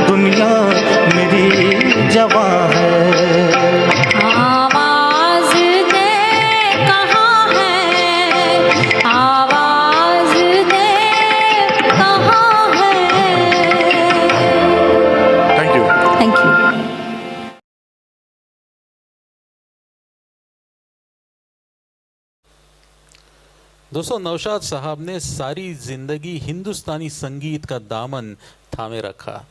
दुनिया मेरी जवां है। आवाज़ दे कहाँ है, आवाज़ दे कहाँ है। Thank you. Thank you. दोस्तों, नौशाद साहब ने सारी ज़िंदगी हिंदुस्तानी संगीत का दामन थामे रखा।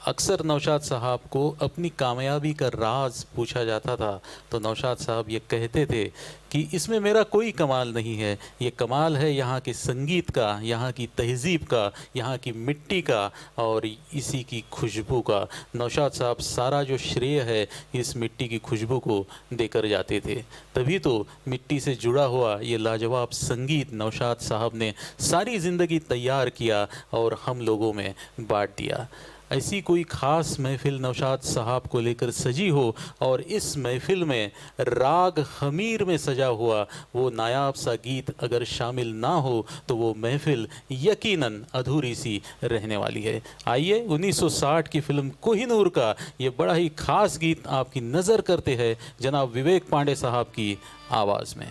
अक्सर नौशाद साहब को अपनी कामयाबी का राज पूछा जाता था तो नौशाद साहब ये कहते थे कि इसमें मेरा कोई कमाल नहीं है, ये कमाल है यहाँ के संगीत का, यहाँ की तहज़ीब का, यहाँ की मिट्टी का और इसी की खुशबू का। नौशाद साहब सारा जो श्रेय है इस मिट्टी की खुशबू को देकर जाते थे। तभी तो मिट्टी से जुड़ा हुआ ये लाजवाब संगीत नौशाद साहब ने सारी ज़िंदगी तैयार किया और हम लोगों में बांट दिया। ऐसी कोई ख़ास महफ़िल नौशाद साहब को लेकर सजी हो और इस महफ़िल में राग ख़मीर में सजा हुआ वो नायाब सा गीत अगर शामिल ना हो तो वो महफ़िल यकीनन अधूरी सी रहने वाली है। आइए 1960 की फिल्म कोहिनूर का ये बड़ा ही ख़ास गीत आपकी नज़र करते हैं जनाब विवेक पांडे साहब की आवाज़ में।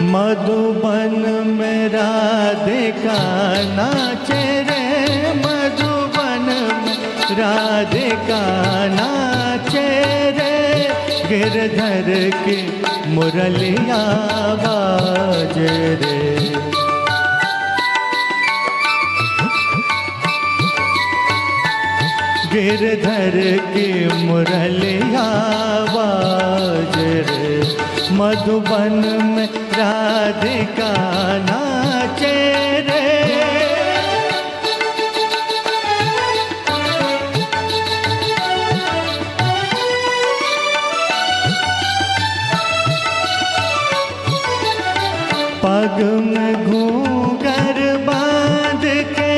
मधुबन में राधे का नाचे रे, मधुबन में राधे का नाचे रे, गिरधर की मुरलिया बाजे रे। गिरधर की मुरलिया बाजे रे, मधुबन में राधिका नाचे रे। पग में घूंघर बांध के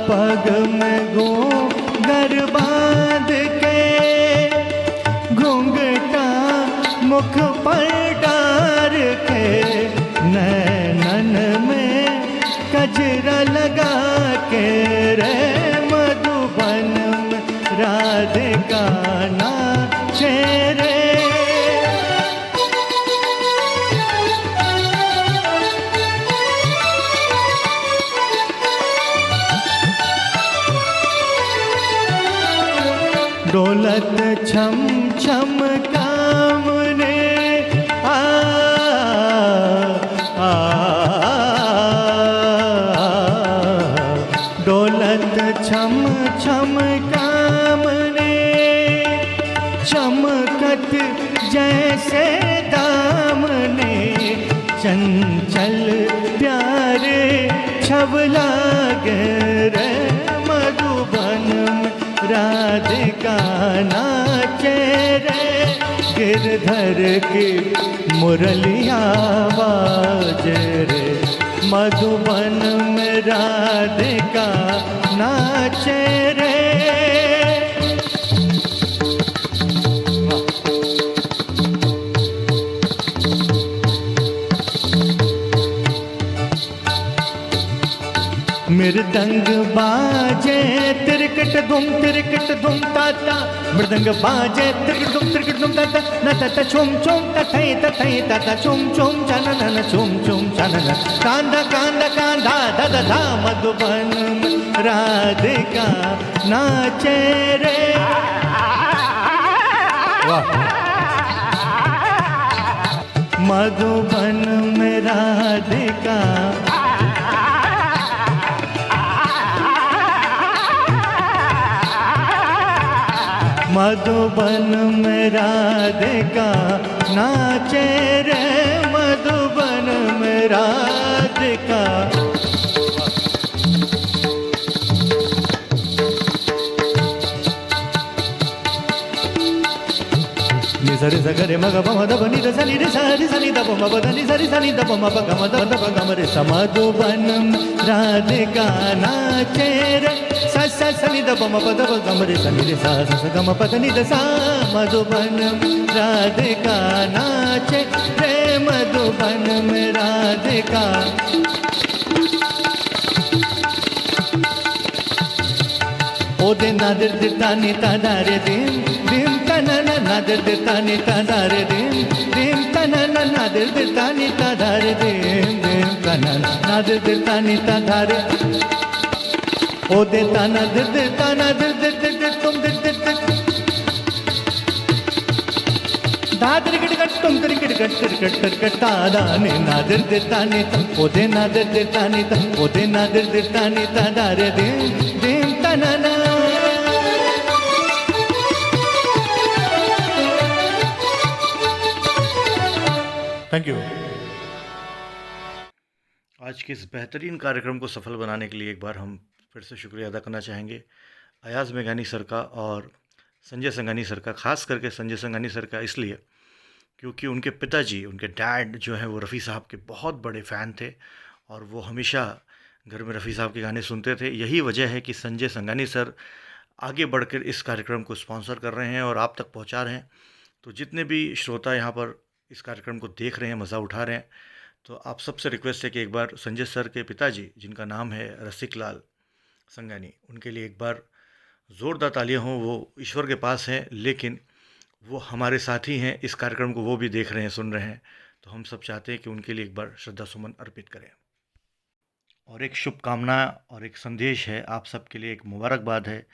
पग में घूंघर बांध के, घूंघटा मुख पर डार के, नैनन में कजरा लगा के रे, मधुबन में राधिका नाचे रे। डोलत छम छम कामने डोलत छम छम कामने, चमकत जैसे दामने, चंचल प्यारे छब लागे रे, मधुबन में राधिका नाचे रे, गिरधर की मुरलिया बाजे रे, मधुबन में राधिका नाचे रे। मृदंग बाजे तिरकट धुम ताता, मृदंग बाजे तिरकट धुम ताता, न तत छुम छुम तथई ताता, छुम छुम चनन छुम छुम चनन, कांधा कांधा कांधा धा धा, मधुबन में राधिका नाचे रे। मधुबन में राधिका मधुबन में राधिका नाचे रे, मधुबन में राधिका। निसरि सगरे मग पम द नि द सनि रे सरि सनि द पम द नि सरि सनि द पम प गम द प गम रे, मधुबन में राधिका नाचे रे, स सनि द पम प द प गम रे सनि रे स गम प द नि द सा, मधुबन में राधिका नाचे रे, मधुबन में राधिका। ओ दे नादर दितानी तादारे दिम दिम तनन नादर दितानी तादारे दिम दिम तनन नादर दितानी तादारे दिम दिम तनन नादर दितानी तादारे। ओ दे ताना दिर दिर ताना दिर दिर दिर दिर तुम दिर दिर दिर दादर गिड़ गट तुम दिर गिड़ गट दिर गट दिर गट तादा ने नादर दिर तानी ता, ओ दे नादर दिर तानी ता, ओ दे नादर दिर तानी तादारे दिम दिम तनन। Thank you. आज के इस बेहतरीन कार्यक्रम को सफल बनाने के लिए एक बार हम फिर से शुक्रिया अदा करना चाहेंगे अयाज़ मेघानी सर का और संजय संघानी सर का। ख़ास करके संजय संघानी सर का इसलिए क्योंकि उनके पिताजी, उनके डैड जो हैं वो रफ़ी साहब के बहुत बड़े फ़ैन थे और वो हमेशा घर में रफ़ी साहब के गाने सुनते थे। यही वजह है कि संजय संघानी सर आगे बढ़कर इस कार्यक्रम को स्पॉन्सर कर रहे हैं और आप तक पहुंचा रहे हैं। तो जितने भी श्रोता यहाँ पर इस कार्यक्रम को देख रहे हैं, मज़ा उठा रहे हैं, तो आप सबसे रिक्वेस्ट है कि एक बार संजय सर के पिताजी, जिनका नाम है रसिक लाल संघानी, उनके लिए एक बार ज़ोरदार तालियां हों। वो ईश्वर के पास हैं लेकिन वो हमारे साथी हैं, इस कार्यक्रम को वो भी देख रहे हैं, सुन रहे हैं। तो हम सब चाहते हैं कि उनके लिए एक बार श्रद्धा सुमन अर्पित करें। और एक शुभकामना और एक संदेश है आप सबके लिए, एक मुबारकबाद है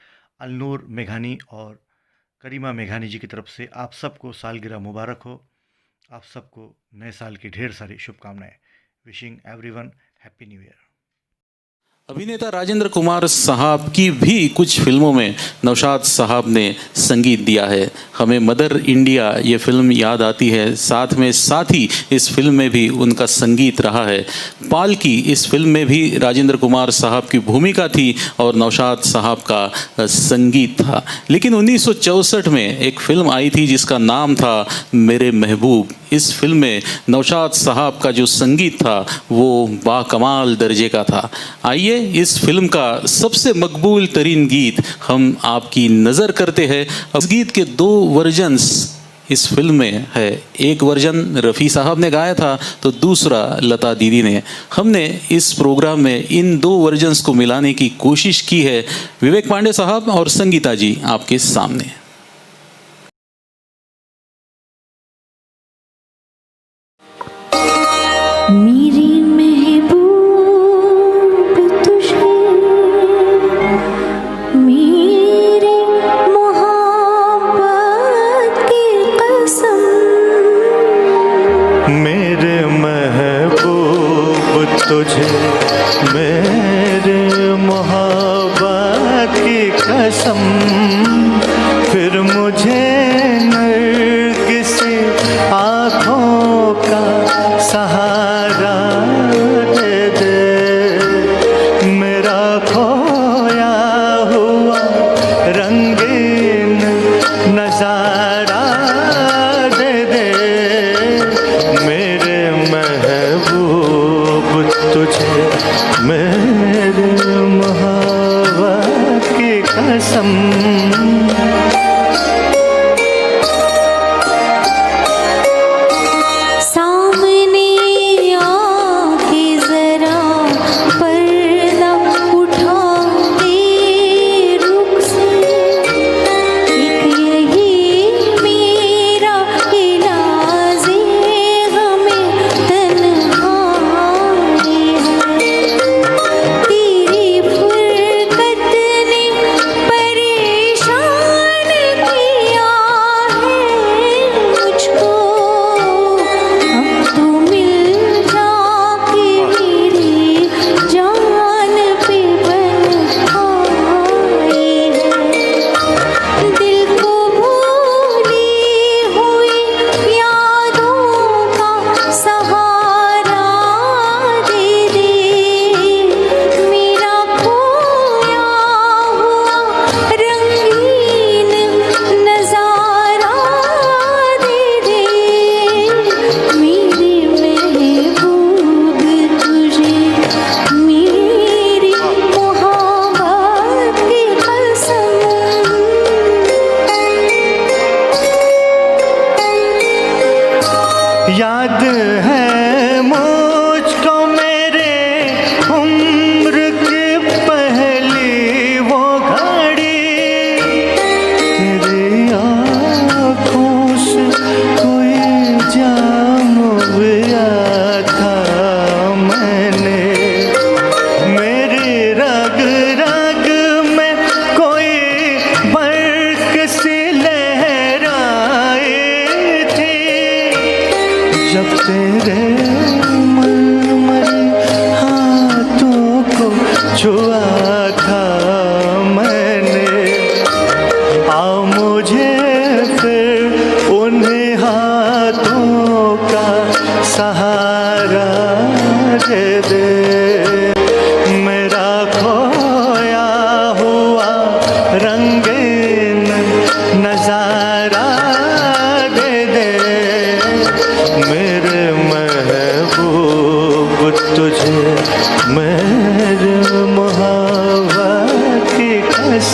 अलनूर मेघानी और करीमा मेघानी जी की तरफ से। आप सबको सालगिरह मुबारक हो, आप सबको नए साल की ढेर सारी शुभकामनाएं। Wishing everyone happy new year. अभिनेता राजेंद्र कुमार साहब की भी कुछ फिल्मों में नौशाद साहब ने संगीत दिया है। हमें मदर इंडिया ये फिल्म याद आती है, साथ ही इस फिल्म में भी उनका संगीत रहा है। पालकी इस फिल्म में भी राजेंद्र कुमार साहब की भूमिका थी और नौशाद साहब का संगीत था। लेकिन 1964 में एक फिल्म आई थी जिसका नाम था मेरे महबूब। इस फिल्म में नौशाद साहब का जो संगीत था वो बाकमाल दर्जे का था। आइए इस फिल्म का सबसे मकबूल तरीन गीत हम आपकी नज़र करते हैं। इस गीत के 2 वर्जन्स इस फिल्म में है। एक वर्जन रफ़ी साहब ने गाया था तो दूसरा लता दीदी ने। हमने इस प्रोग्राम में इन 2 वर्जन्स को मिलाने की कोशिश की है। विवेक पांडे साहब और संगीता जी आपके सामने। मेरी महबूब तुझे मेरे मोहब्बत की कसम, मेरे महबूब तुझे मेरे मोहब्बत की कसम, फिर मुझे नरगिसी आँखों का सहारा दे दे। मेरा खोया हुआ रंगीन नजारा दे दे। मेरे महबूब तुझे मेरे मोहब्बत की कसम। तेरी फुरकत ने परेशान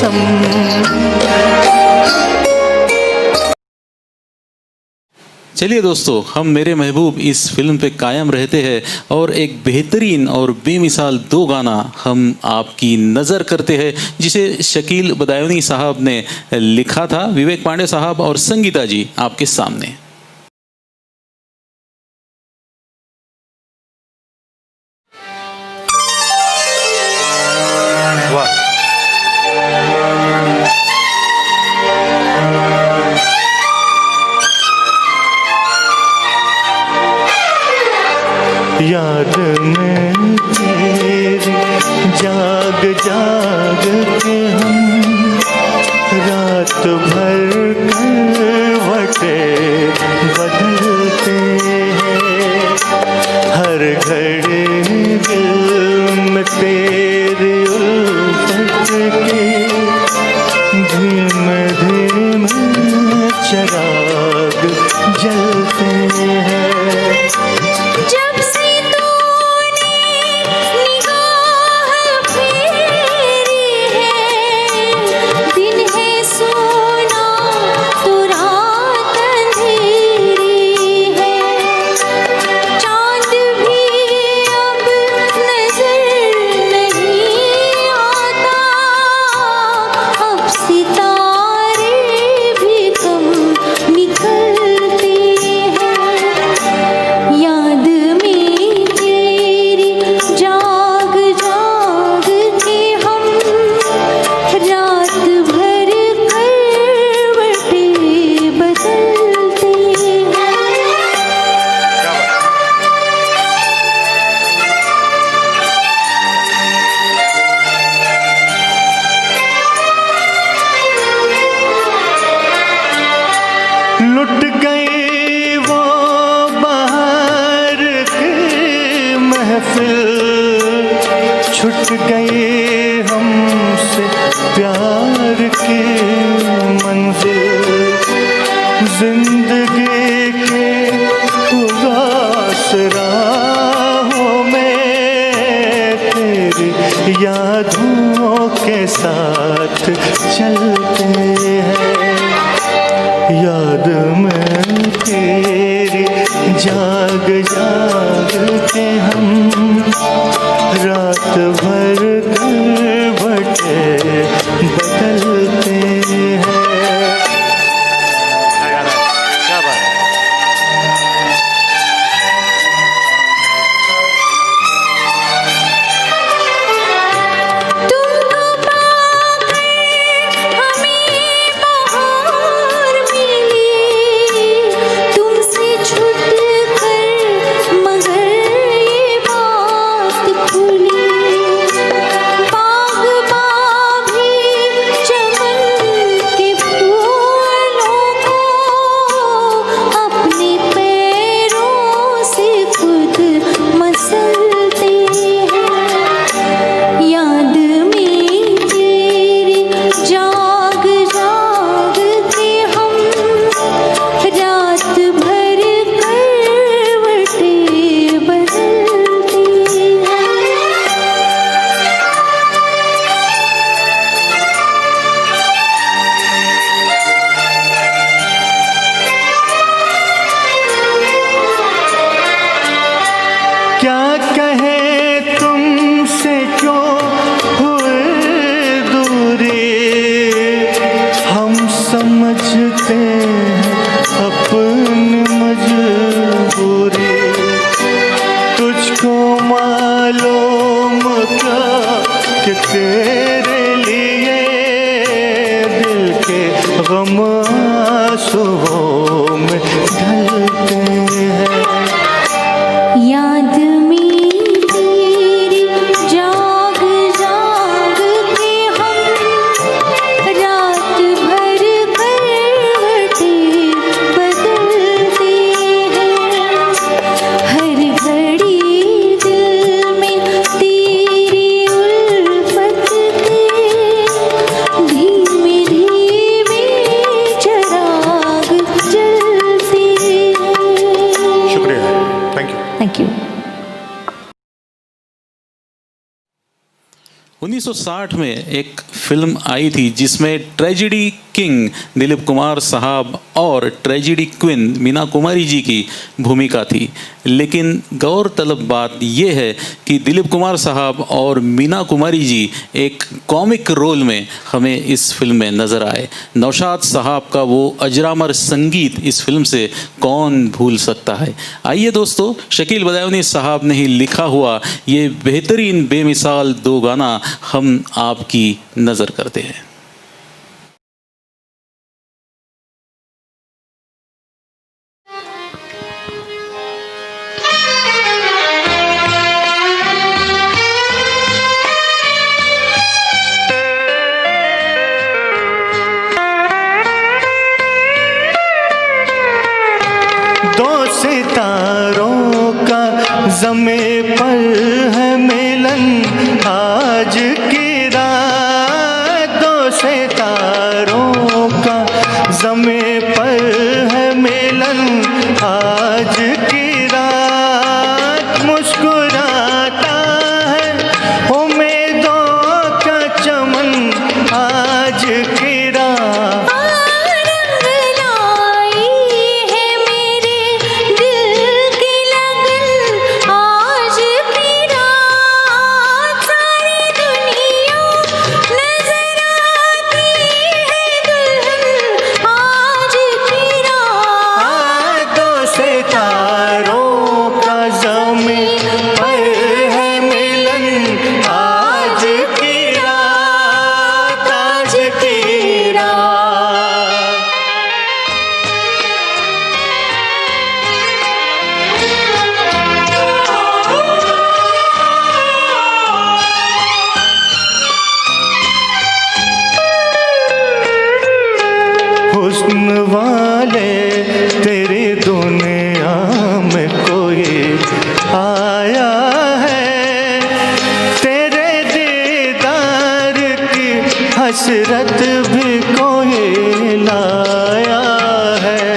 मौसम। चलिए दोस्तों, हम मेरे महबूब इस फिल्म पे कायम रहते हैं और एक बेहतरीन और बेमिसाल दो गाना हम आपकी नज़र करते हैं, जिसे शकील बदायूनी साहब ने लिखा था, विवेक पांडे साहब और संगीता जी आपके सामने। वाह, याद में तेरी जाग जाग के हम रात भर करवटे बदलते हैं। हर घड़ी दिल में तेरी उल्फत के धीमे धीमे चिराग जलते हैं। जब से तूने निगाह फेरी है, दिन है सोना तो रात अंधेरी है। चांद भी अब नजर नहीं आता, अब सितारे भी कम निकलते हैं। याद में तेरी जाग जाग के हम रात भर करवटे बदलते हैं। लुट गई वो बाहर की महफिल, छुट गई हमसे प्यार की मंजिल। जिंदगी के उदास राहों में तेरी यादों के साथ चलते हैं। याद में तेरी जाग जाग के हम रात भर करवटे बदलते हैं। क्या बात है। तुमको पाकर हमें बहार मिली, तुमसे छूटकर मगर ये बात खुली। बाग़बां भी चमन के फूलों को अपने पैरों से खुद मसलते हैं। याद में तेरी जाग जाग के हम रात भर करवटे बदलते हैं। क्या कहे तुमसे क्यों हुए दूरी, हम समझते हैं अपनी मजबूरी। तुझको मालूम क्या कि तेरे लिए दिल के गम आंसुओं में ढलते हैं। याद में तेरी जाग जाग के हम रात भर करवटे बदलते हैं। हर घड़ी दिल में तेरी उल्फत के धीमे धीमे चिराग जलते हैं। शुक्रिया, थैंक यू। Thank you. 1960 में एक फिल्म आई थी जिसमें ट्रेजेडी किंग दिलीप कुमार साहब और ट्रेजेडी क्वीन मीना कुमारी जी की भूमिका थी। लेकिन गौरतलब बात यह है कि दिलीप कुमार साहब और मीना कुमारी जी एक कॉमिक रोल में हमें इस फिल्म में नज़र आए। नौशाद साहब का वो अजरामर संगीत इस फिल्म से कौन भूल सकता है। आइए दोस्तों, शकील बदायूनी साहब ने ही लिखा हुआ ये बेहतरीन बेमिसाल दो गाना हम आपकी नज़र करते हैं। दो सितारों का ज़मे पर है मिलन आज की रात। दो सितारों का ज़मे पर है मिलन आज की रात। मुस्कुराता है उम्मीदों का चमन आज की रात। हुस्न वाले तेरी दुनिया में कोई आया है। तेरे दीदार की हसरत भी कोई लाया है।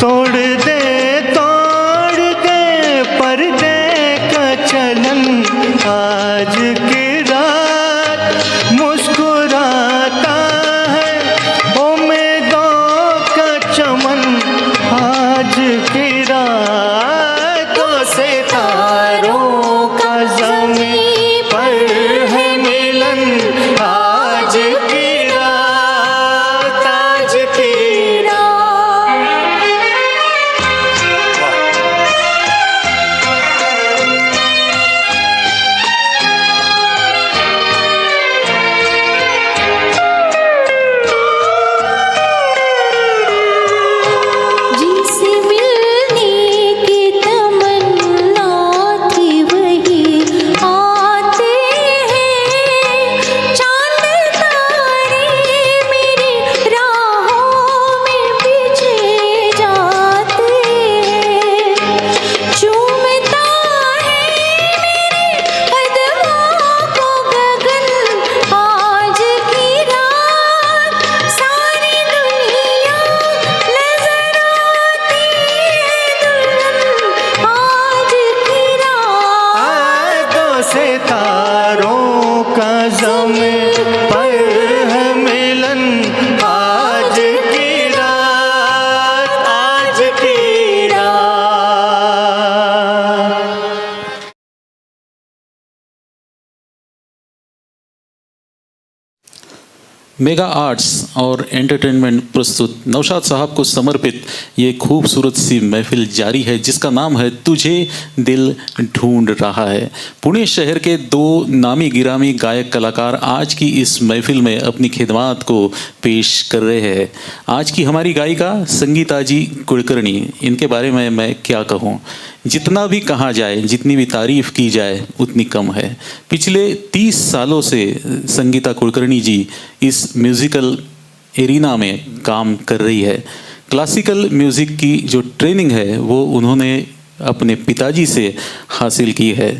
तोड़ दे पर्दे का चलन आज की रात। मुस्कुराता है उम्मीदों का चमन आज की रात। दो सितारों का ज़मीं पर है मिलन आज की रात। आज की रात। जिसे मिलने की तमन्ना थी वही आते हैं। चांद तारे मेरी राहों में बिछे जाते हैं। चूमता है मेरे कदमों को गगन आज की रात। सारी दुनिया नजर आती है दुल्हन आज की रात। दो सितारों का ज़मीं पर है मिलन आज की रात। आज की रात। मेगा आर्ट्स और एंटरटेनमेंट प्रस्तुत नौशाद साहब को समर्पित ये खूबसूरत सी महफिल जारी है जिसका नाम है तुझे दिल ढूंढ रहा है। पुणे शहर के दो नामी गिरामी गायक कलाकार आज की इस महफिल में अपनी खिदमात को पेश कर रहे हैं। आज की हमारी गायिका संगीता जी कुलकर्णी, इनके बारे में मैं क्या कहूँ। जितना भी कहा जाए, जितनी भी तारीफ़ की जाए उतनी कम है। पिछले 30 सालों से संगीता कुलकर्णी जी इस म्यूज़िकल एरिना में काम कर रही है। क्लासिकल म्यूज़िक की जो ट्रेनिंग है वो उन्होंने अपने पिताजी से हासिल की है।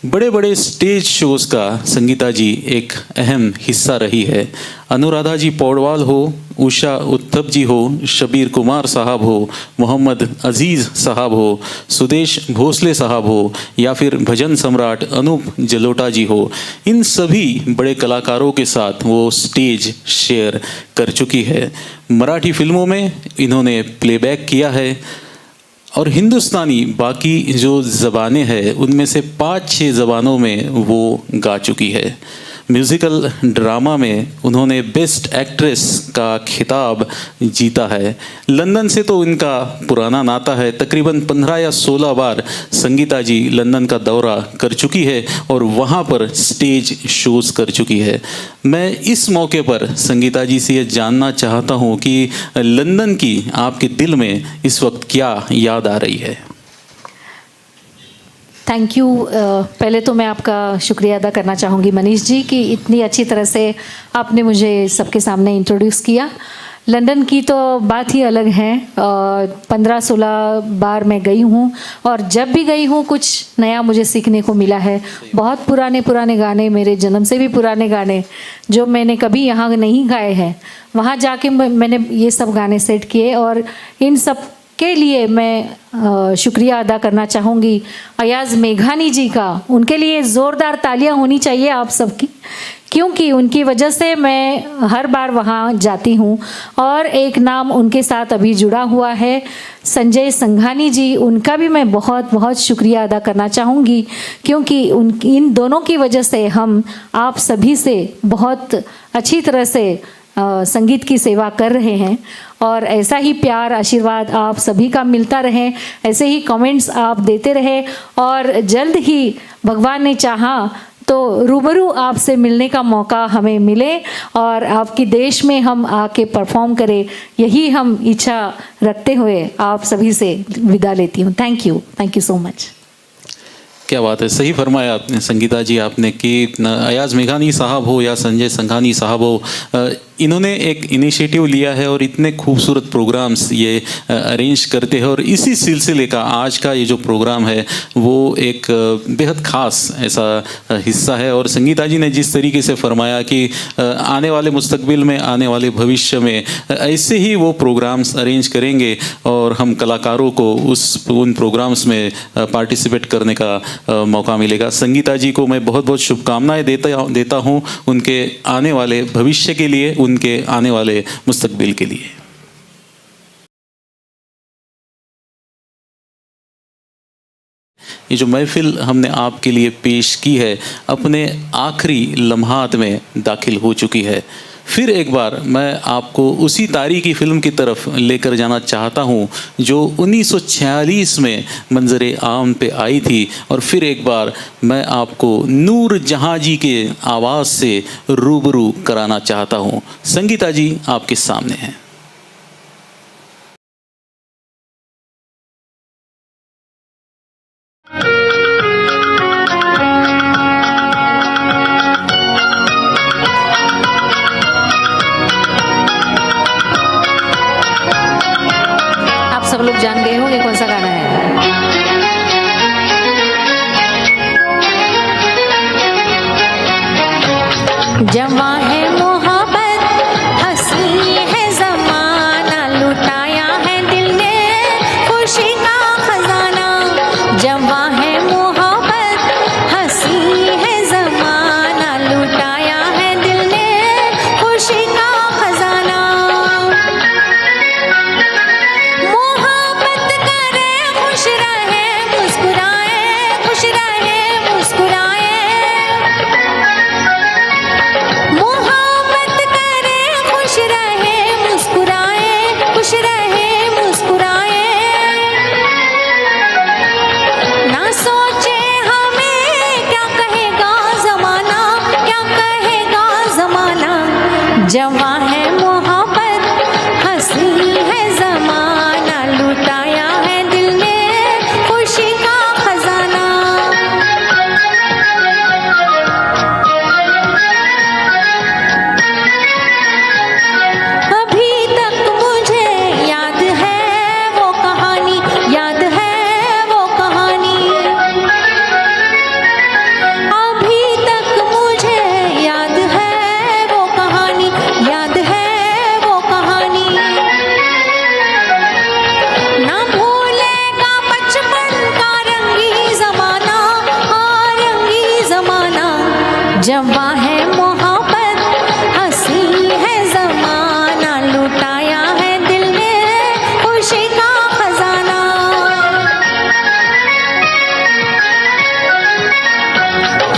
बड़े बड़े स्टेज शोज का संगीता जी एक अहम हिस्सा रही है। अनुराधा जी पौडवाल हो, उषा उत्थप जी हो, शबीर कुमार साहब हो, मोहम्मद अजीज़ साहब हो, सुदेश भोसले साहब हो या फिर भजन सम्राट अनूप जलोटा जी हो, इन सभी बड़े कलाकारों के साथ वो स्टेज शेयर कर चुकी है। मराठी फिल्मों में इन्होंने प्लेबैक किया है और हिंदुस्तानी बाकी जो ज़बानें हैं उनमें से 5-6 ज़बानों में वो गा चुकी है। म्यूज़िकल ड्रामा में उन्होंने बेस्ट एक्ट्रेस का खिताब जीता है। लंदन से तो इनका पुराना नाता है, तकरीबन 15 या 16 बार संगीता जी लंदन का दौरा कर चुकी है और वहाँ पर स्टेज शोज़ कर चुकी है। मैं इस मौके पर संगीता जी से ये जानना चाहता हूँ कि लंदन की आपके दिल में इस वक्त क्या याद आ रही है। Thank you. पहले तो मैं आपका शुक्रिया अदा करना चाहूँगी मनीष जी कि इतनी अच्छी तरह से आपने मुझे सबके सामने इंट्रोड्यूस किया। लंदन की तो बात ही अलग है। 15-16 बार मैं गई हूँ और जब भी गई हूँ कुछ नया मुझे सीखने को मिला है। बहुत पुराने पुराने गाने, मेरे जन्म से भी पुराने गाने जो मैंने कभी यहाँ नहीं गाए हैं, वहाँ जाके मैंने ये सब गाने सेट किए और इन सब के लिए मैं शुक्रिया अदा करना चाहूँगी अयाज मेघानी जी का। उनके लिए ज़ोरदार तालियां होनी चाहिए आप सबकी, क्योंकि उनकी वजह से मैं हर बार वहाँ जाती हूँ। और एक नाम उनके साथ अभी जुड़ा हुआ है, संजय संघानी जी, उनका भी मैं बहुत बहुत शुक्रिया अदा करना चाहूँगी, क्योंकि इन दोनों की वजह से हम आप सभी से बहुत अच्छी तरह से संगीत की सेवा कर रहे हैं। और ऐसा ही प्यार आशीर्वाद आप सभी का मिलता रहे, ऐसे ही कमेंट्स आप देते रहे और जल्द ही भगवान ने चाहा तो रूबरू आपसे मिलने का मौका हमें मिले और आपके देश में हम आके परफॉर्म करें, यही हम इच्छा रखते हुए आप सभी से विदा लेती हूँ। Thank you so much. क्या बात है, सही फरमाया आपने संगीता जी आपने कि अयाज मेघानी साहब हो या संजय संघानी साहब हो, इन्होंने एक इनिशिएटिव लिया है और इतने खूबसूरत प्रोग्राम्स ये अरेंज करते हैं। और इसी सिलसिले का आज का ये जो प्रोग्राम है वो एक बेहद ख़ास ऐसा हिस्सा है। और संगीता जी ने जिस तरीके से फरमाया कि आने वाले मुस्तकबिल में, आने वाले भविष्य में ऐसे ही वो प्रोग्राम्स अरेंज करेंगे और हम कलाकारों को उन प्रोग्राम्स में पार्टिसिपेट करने का मौका मिलेगा। संगीता जी को मैं बहुत बहुत शुभकामनाएं देता हूँ उनके आने वाले भविष्य के लिए, उनके आने वाले मुस्तकबिल के लिए। ये जो महफिल हमने आपके लिए पेश की है अपने आखिरी लम्हात में दाखिल हो चुकी है। फिर एक बार मैं आपको उसी तारीखी फिल्म की तरफ लेकर जाना चाहता हूं जो 1946 में मंजरे आम पे आई थी। और फिर एक बार मैं आपको नूर जहां जी के आवाज़ से रूबरू कराना चाहता हूं। संगीता जी आपके सामने हैं। सब लोग जान गए होंगे कौन सा गाना है। जवां है मोहब्बत, हंसी है ज़माना, लुटाया है दिल ने खुशी का खजाना। जवां है मोहब्बत, हंसी है ज़माना, लुटाया है दिल ने खुशी का खजाना। जवां है मोहब्बत, हंसी है ज़माना, लुटाया है दिल ने खुशी का खजाना। अभी तक मुझे याद है वो कहानी, याद है वो कहानी। मोहब्बत हंसी है जमाना लुटाया है दिल ने खुशी का खजाना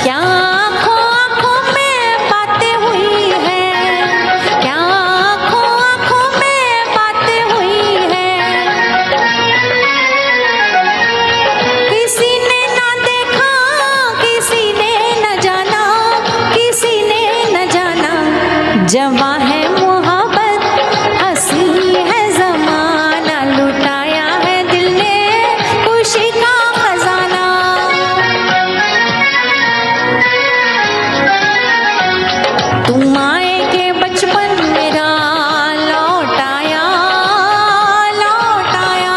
क्या आँखों आँखों में बातें हुई है क्या आँखों आँखों में बातें हुई है किसी ने ना देखा किसी ने न जाना किसी ने न जाना जवां है मोहब्बत हंसी है जमाना लुटाया है दिल ने खुशी का खजाना तुम आएगे बचपन मेरा लौट आया लौट आया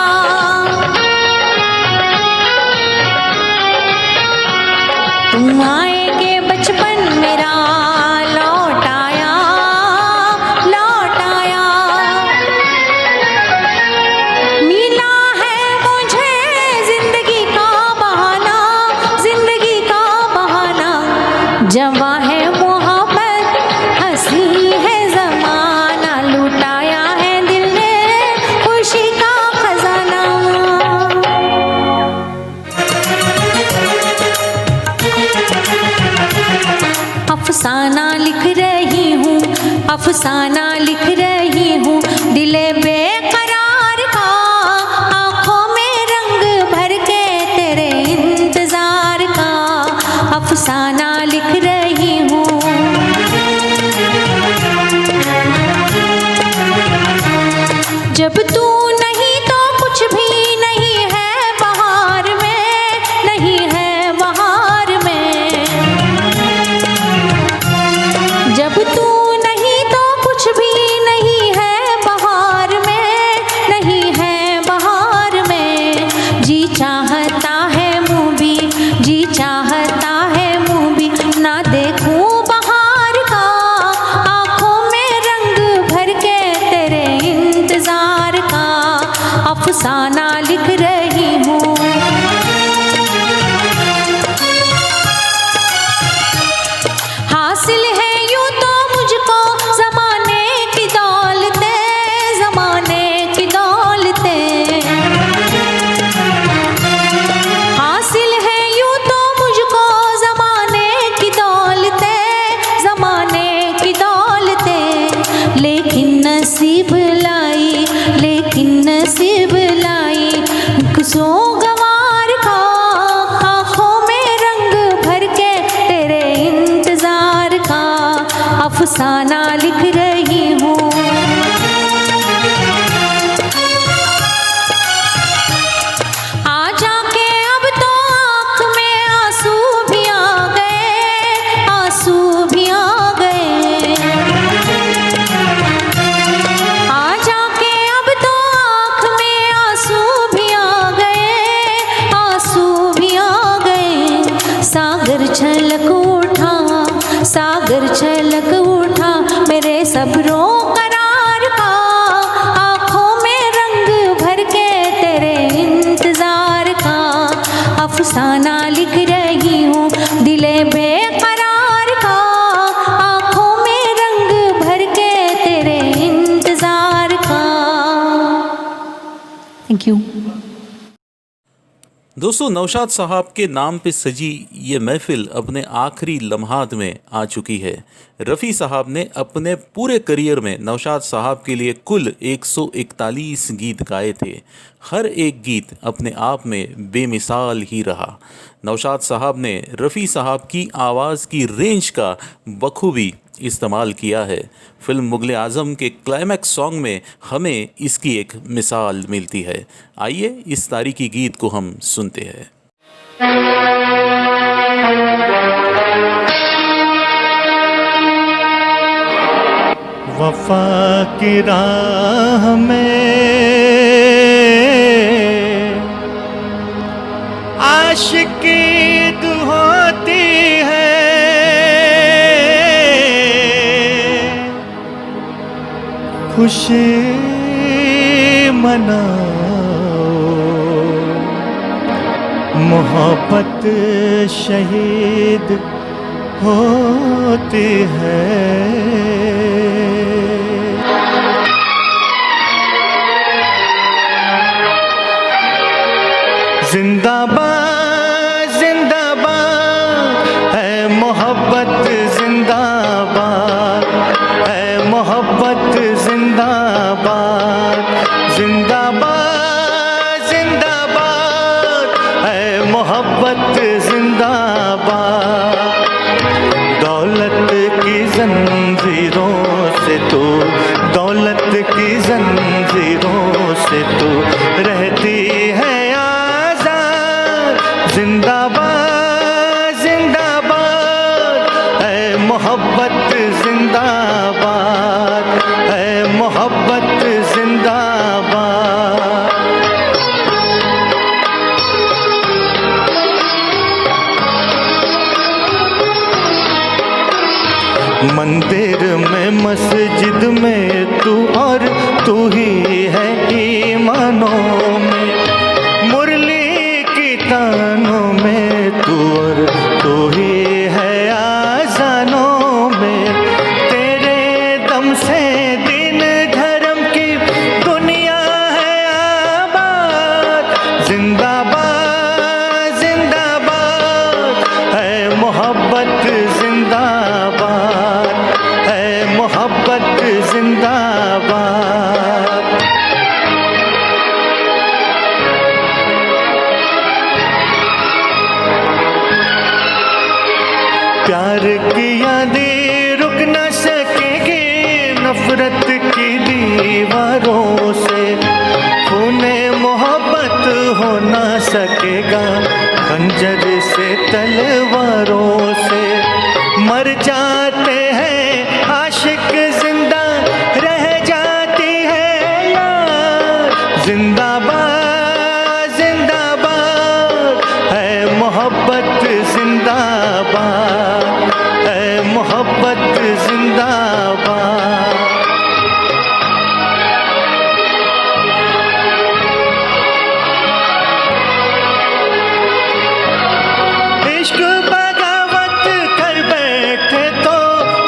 तुम आएगे बचपन मेरा लौट आया लौट आया मिला है मुझे जिंदगी का बहाना जिंदगी का बहाना जवां है मोहब्बत हंसी है जमाना लुटाया है दिल ने खुशी का खजाना अफसाना लिख रही हूँ अफसाना लिख रही हूँ दिले बेकरार का आँखों में रंग भर के तेरे इंतजार का अफसाना लिख रही हूँ जब तू नहीं तो कुछ भी नहीं है बहार में नहीं है बहार में जब तू नहीं तो कुछ भी नहीं है बहार में नहीं है बहार में जी चाहता है मुँह भी जी चाहता है मुँह भी ना देखूं बहार का आँखों में रंग भर के तेरे इंतजार का अफसाना लिख रही हूँ हासिल है यूं तो मुझको जमाने की दौलतें जमाने की दौलतें हासिल है यूं तो मुझको जमाने की दौलतें जमाने की दौलतें लेकिन नसीब लाई कुसो गवार का आँखों में रंग भर के तेरे इंतजार का अफसाना लिख रही हूँ आ जाके अब तो आँख में आंसू भी आ गए आंसू भी आ गए आ जाके अब तो आँख में आंसू भी आ गए आंसू भी आ गए सागर छलक उठा मेरे सब्रों करार का आँखों में रंग भर के तेरे इंतजार का अफसाना लिख रही हूँ दिले बेकरार का आँखों में रंग भर के तेरे इंतजार का थैंक यू दोस्तों, नौशाद साहब के नाम पे सजी ये महफिल अपने आखिरी लम्हात में आ चुकी है। रफ़ी साहब ने अपने पूरे करियर में नौशाद साहब के लिए कुल 141 गीत गाए थे। हर एक गीत अपने आप में बेमिसाल ही रहा। नौशाद साहब ने रफ़ी साहब की आवाज़ की रेंज का बखूबी इस्तेमाल किया है। फिल्म मुग़ल आज़म के क्लाइमैक्स सॉन्ग में हमें इसकी एक मिसाल मिलती है। आइए इस तारीखी गीत को हम सुनते हैं। वफा की राह में आशिकी होती है, खुशी मनाओ, मोहब्बत शहीद होती है। जिंदाबाद जिंदाबाद है मोहब्बत, जिंदाबाद है मोहब्बत, जिंदाबाद जिंदाबाद जिंदाबाद है मोहब्बत, जिंदाबाद। दौलत की जंजीरों से तो, दौलत की जंजीरों से तो रहती है जिंदाबाद जिंदाबाद है मोहब्बत, जिंदाबाद है मोहब्बत, जिंदाबाद। मंदिर में मस्जिद में तू और तू ही है ईमानों में, मुरली की तानों में तू और तू ही है आज़ानों में। तेरे दम से दीन धर्म की दुनिया है आबाद, जिंदाबाद जिंदाबाद है मोहब्बत, जिंदाबाद है मोहब्बत, जिंदाबाद। प्यार की यादें रुक न सकेगी नफरत की दीवारों से, खूने मोहब्बत हो न सकेगा खंजर से तलवारों से। मर जाते हैं आशिक, जिंदा रह जाती है यार, जिंदाबाद जिंदाबाद है मोहब्बत, जिंदाबाद है मोहब्बत, जिंदाबाद। इश्क बगावत कर बैठे तो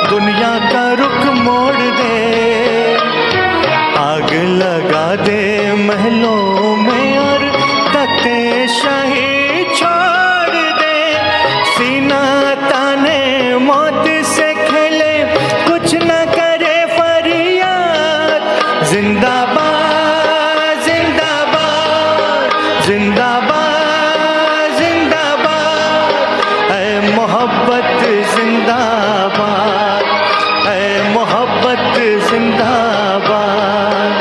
दुनिया का रुख मोड़ दे, आग लगा दे महलों में और तख्ते शाही छोड़ दे। सीना ताने मौत से खेले, कुछ न करे फरियाद, जिंदाबाद जिंदाबाद जिंदाबाद जिंदाबाद है मोहब्बत, जिंदाबाद है मोहब्बत, जिंदाबाद।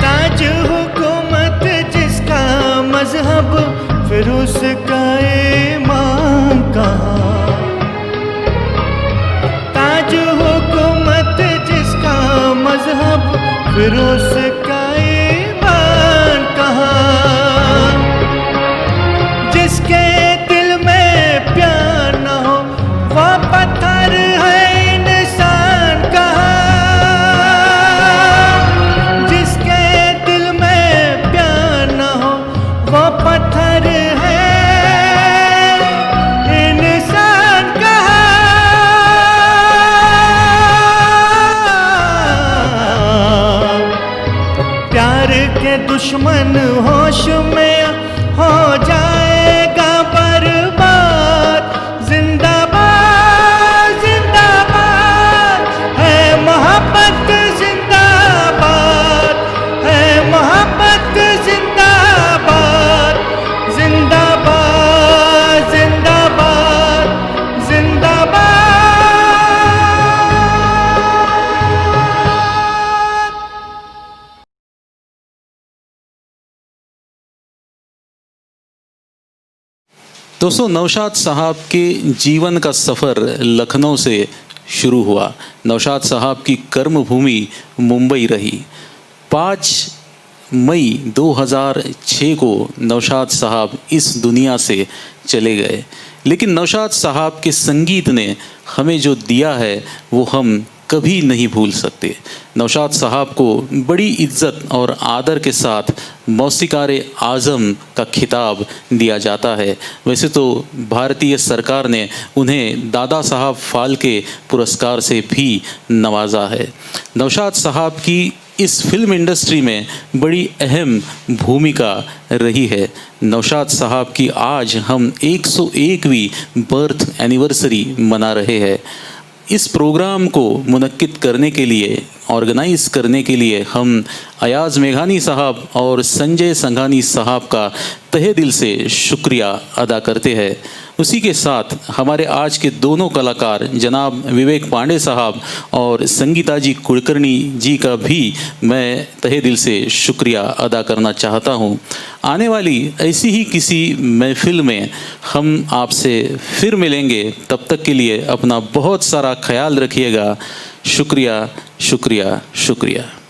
ताज हुकूमत जिसका मजहब, फिर उसका ईमान कहाँ। ताज हुकूमत जिसका मजहब, फिर उसका ईमान कहाँ। जिसके दिल में प्यार न हो वो पत्थर है इंसान कहाँ। जिसके दिल में प्यार न हो वो पत्थर है इंसान कहाँ। प्यार के दुश्मन होश में हो जाएगा बर्बाद, जिंदाबाद जिंदाबाद है मोहब्बत, जिंदाबाद है मोहब्बत, जिंदाबाद जिंदाबाद जिंदाबाद जिंदाबाद। दोस्तों, नौशाद साहब के जीवन का सफ़र लखनऊ से शुरू हुआ। नौशाद साहब की कर्मभूमि मुंबई रही। 5 मई 2006 को नौशाद साहब इस दुनिया से चले गए, लेकिन नौशाद साहब के संगीत ने हमें जो दिया है वो हम कभी नहीं भूल सकते। नौशाद साहब को बड़ी इज्जत और आदर के साथ मौसीकार आज़म का खिताब दिया जाता है। वैसे तो भारतीय सरकार ने उन्हें दादा साहब फाल्के पुरस्कार से भी नवाजा है। नौशाद साहब की इस फिल्म इंडस्ट्री में बड़ी अहम भूमिका रही है। नौशाद साहब की आज हम 101वीं बर्थ एनिवर्सरी मना रहे हैं। इस प्रोग्राम को मुनक्किद करने के लिए, ऑर्गेनाइज़ करने के लिए हम अयाज़ मेघानी साहब और संजय संघानी साहब का तहे दिल से शुक्रिया अदा करते हैं। उसी के साथ हमारे आज के दोनों कलाकार जनाब विवेक पांडे साहब और संगीता जी कुलकर्णी जी का भी मैं तहे दिल से शुक्रिया अदा करना चाहता हूँ। आने वाली ऐसी ही किसी महफिल में हम आपसे फिर मिलेंगे। तब तक के लिए अपना बहुत सारा ख्याल रखिएगा। शुक्रिया, शुक्रिया, शुक्रिया।